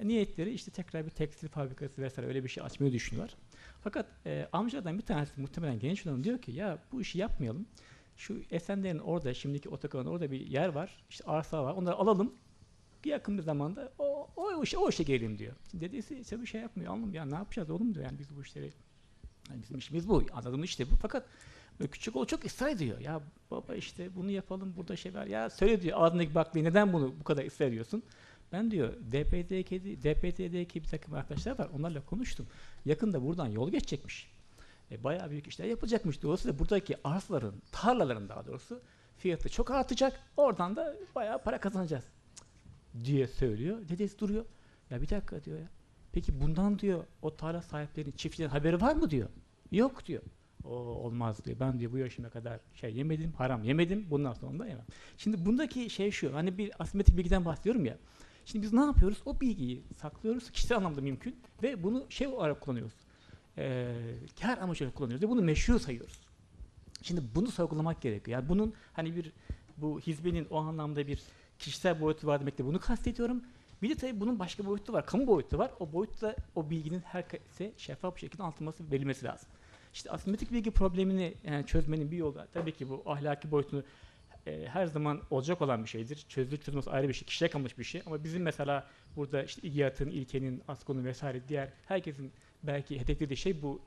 Niyetleri işte tekrar bir tekstil fabrikası vesaire öyle bir şey açmayı düşünüyorlar. Fakat amcalardan bir tanesi muhtemelen genç olan diyor ki ya bu işi yapmayalım. Şu Esenler'in orada şimdiki otogarın orada bir yer var. İşte arsa var. Onları alalım. Bir yakın bir zamanda o işe gelelim diyor. Şimdi dedesi ise bir şey yapmıyor. Anladım ya ne yapacağız oğlum diyor. Yani biz bu işleri yani bizim işimiz bu. Anladığımız işte bu. Fakat küçük oğlu çok ısrar ediyor. Ya baba işte bunu yapalım burada şey var. Ya söyle diyor ağzındaki baklayı neden bunu bu kadar ısrar ediyorsun? Ben diyor DPT'deki bir takım arkadaşlar var. Onlarla konuştum. Yakında buradan yol geçecekmiş. Bayağı büyük işler yapılacakmış. Dolayısıyla buradaki arsaların, tarlaların daha doğrusu fiyatı çok artacak. Oradan da bayağı para kazanacağız diye söylüyor. Dedesi duruyor. Ya bir dakika diyor ya. Peki bundan diyor o tarla sahiplerinin, çiftçilerin haberi var mı diyor. Yok diyor. O olmaz diyor. Ben diyor bu yaşıma kadar şey yemedim, haram yemedim. Bundan sonra da yemem. Şimdi bundaki şey şu. Hani bir asimetrik bilgiden bahsediyorum ya. Şimdi biz ne yapıyoruz? O bilgiyi saklıyoruz. Kişisel anlamda mümkün. Ve bunu şey olarak kullanıyoruz. Kâr amacıyla kullanıyoruz. Ve bunu meşru sayıyoruz. Şimdi bunu sorgulamak gerekiyor. Yani bunun hani bu hizbenin o anlamda bir kişisel boyutu var demekle bunu kastediyorum. Bir de tabii bunun başka boyutu var. Kamu boyutu var. O boyutta o bilginin herkese şeffaf bir şekilde anlatılması, verilmesi lazım. İşte asimetrik bilgi problemini çözmenin bir yolu tabii ki bu ahlaki boyutunu her zaman olacak olan bir şeydir. Çözülmesi ayrı bir şey, kişiye kalmış bir şey. Ama bizim mesela burada işte İGİAD'ın, İlke'nin, ASKO'nun vesaire diğer herkesin belki hedeflediği şey bu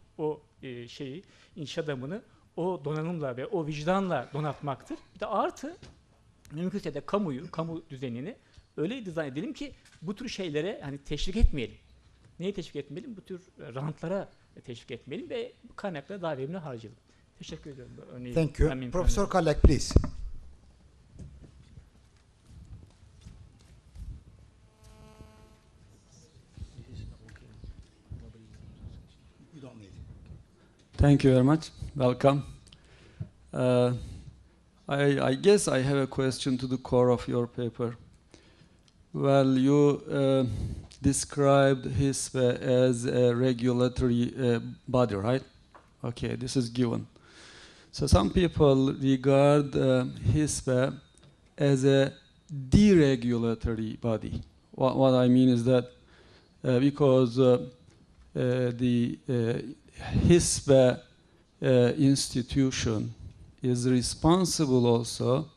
şeyi, iş adamını o donanımla ve o vicdanla donatmaktır. Bir de artı mümkünse de kamu düzenini öyle dizayn edelim ki bu tür şeylere hani teşvik etmeyelim. Neyi teşvik etmeyelim? Bu tür rantlara teşvik etmeyelim ve bu kaynakları daha verimli harcayalım. Teşekkür ediyorum. Thank you. Professor Kallek, please. You don't need it. Thank you very much. Welcome. I guess I have a question to the core of your paper. Well, you described HISPE as a regulatory body, right? Okay, this is given. So some people regard HISPE as a deregulatory body. What I mean is that because the HISPE institution is responsible also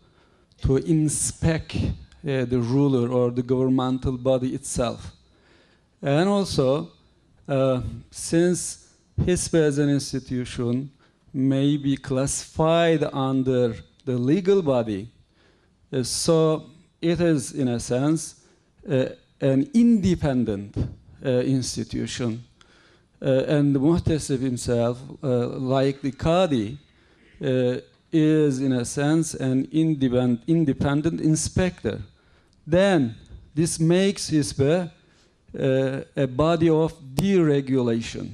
to inspect the ruler or the governmental body itself. And also, since HISPE as an institution may be classified under the legal body, so it is, in a sense, an independent institution. And the Muhtesib himself, like the Qadi, is, in a sense, an independent inspector. Then this makes HISPE a body of deregulation.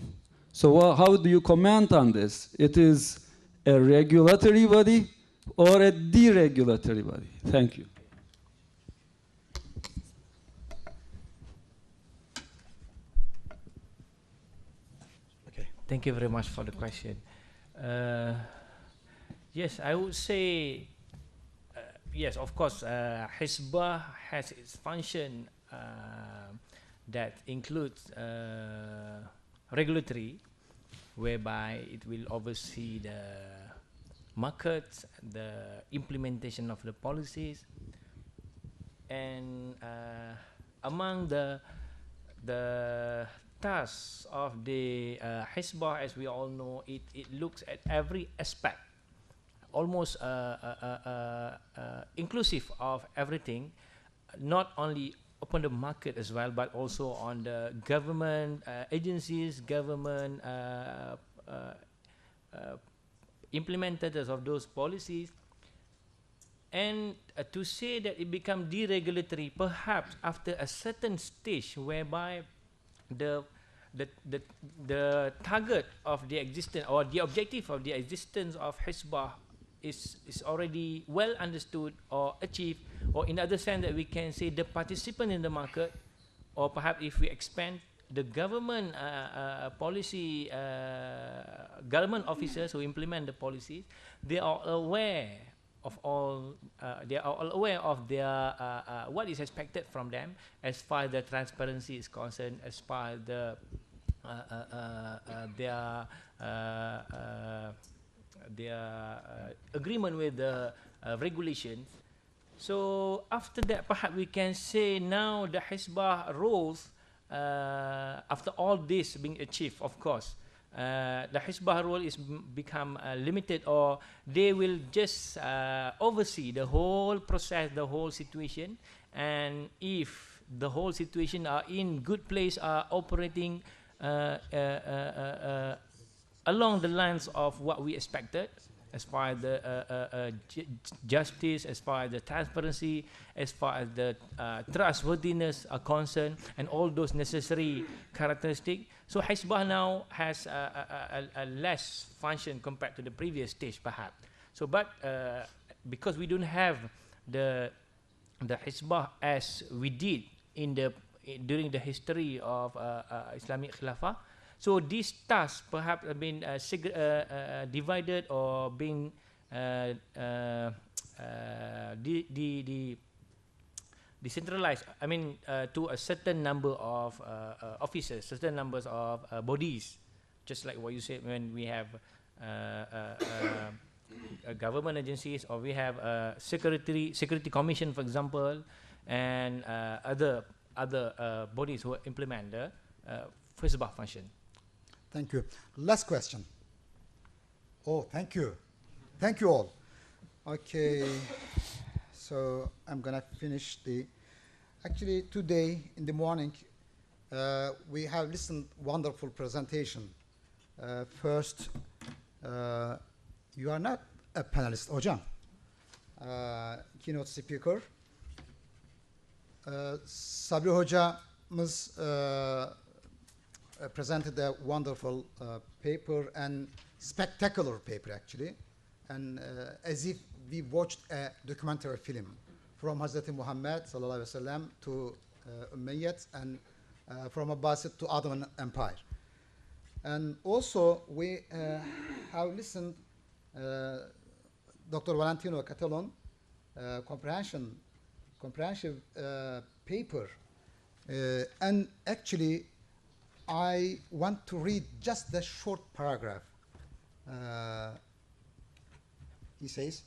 So how do you comment on this? It is a regulatory body or a deregulatory body? Thank you. Okay. Thank you very much for the question. Yes, I would say yes, of course, Hizbah has its function that includes regulatory, whereby it will oversee the markets, the implementation of the policies, and among the tasks of the Hizbah, as we all know, it looks at every aspect almost inclusive of everything, not only upon the market as well, but also on the government agencies, government implementers of those policies. And to say that it become deregulatory, perhaps after a certain stage whereby the target of the existence or the objective of the existence of Hizbah is already well understood or achieved, or in other sense that we can say the participant in the market, or perhaps if we expand the government policy, government officers who implement the policies, they are aware of all, they are all aware of their what is expected from them as far as the transparency is concerned, as far as the their agreement with the regulations. So after that, perhaps we can say now the Hizbah roles, after all this being achieved, of course, the Hizbah role is become limited, or they will just oversee the whole process, the whole situation, and if the whole situation are in good place, are operating along the lines of what we expected, as far as the justice, as far as the transparency, as far as the trustworthiness are concerned, and all those necessary characteristics. So Hizbah now has a less function compared to the previous stage, perhaps. So, but because we don't have the Hizbah as we did in the during the history of Islamic Khilafah, so these tasks perhaps have been divided or being decentralized. I mean, to a certain number of officers, certain numbers of bodies, just like what you said when we have government agencies, or we have security commission, for example, and other bodies who implement the Hizbah function. Thank you. Last question. Oh, thank you. Thank you all. Okay, so I'm gonna finish the, actually today in the morning, we have listened wonderful presentation. First, you are not a panelist, hocam. Keynote speaker. Sabri hocamız presented a wonderful paper, and spectacular paper actually, and as if we watched a documentary film from Hazreti Muhammad sallallahu alaihi wasallam to Umayyad, and from Abbasid to Ottoman Empire. And also we have listened Dr. Valentino Catalon comprehensive paper, and actually I want to read just the short paragraph. He says,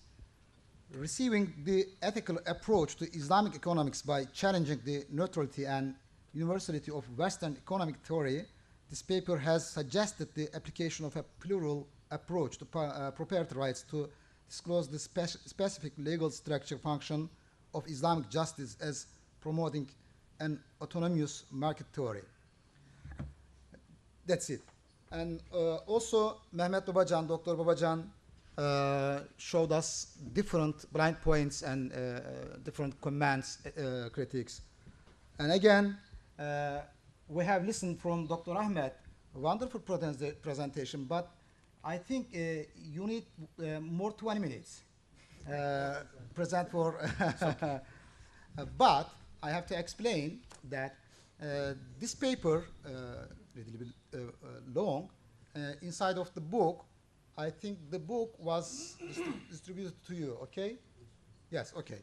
receiving the ethical approach to Islamic economics by challenging the neutrality and universality of Western economic theory, this paper has suggested the application of a plural approach to property rights to disclose the specific legal structure function of Islamic justice as promoting an autonomous market theory. That's it. And also Mehmet Babacan, Dr. Babacan showed us different blind points and different comments, critiques. And again, we have listened from Dr. Ahmed, a wonderful presentation, but I think you need more 20 minutes present for, but I have to explain that this paper, a little bit long, inside of the book, I think the book was distributed to you, okay? Yes, okay.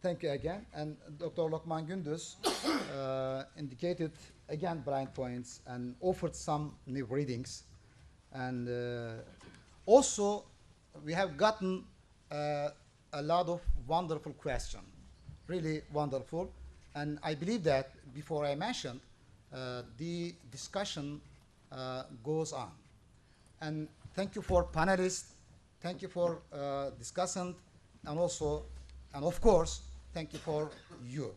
Thank you again. And Dr. Lokman Gündüz indicated, again, blind points and offered some new readings. And also, we have gotten a lot of wonderful questions, really wonderful. And I believe that, before I mentioned, the discussion goes on. And thank you for panelists thank you for discussant, and also, and of course, thank you for you.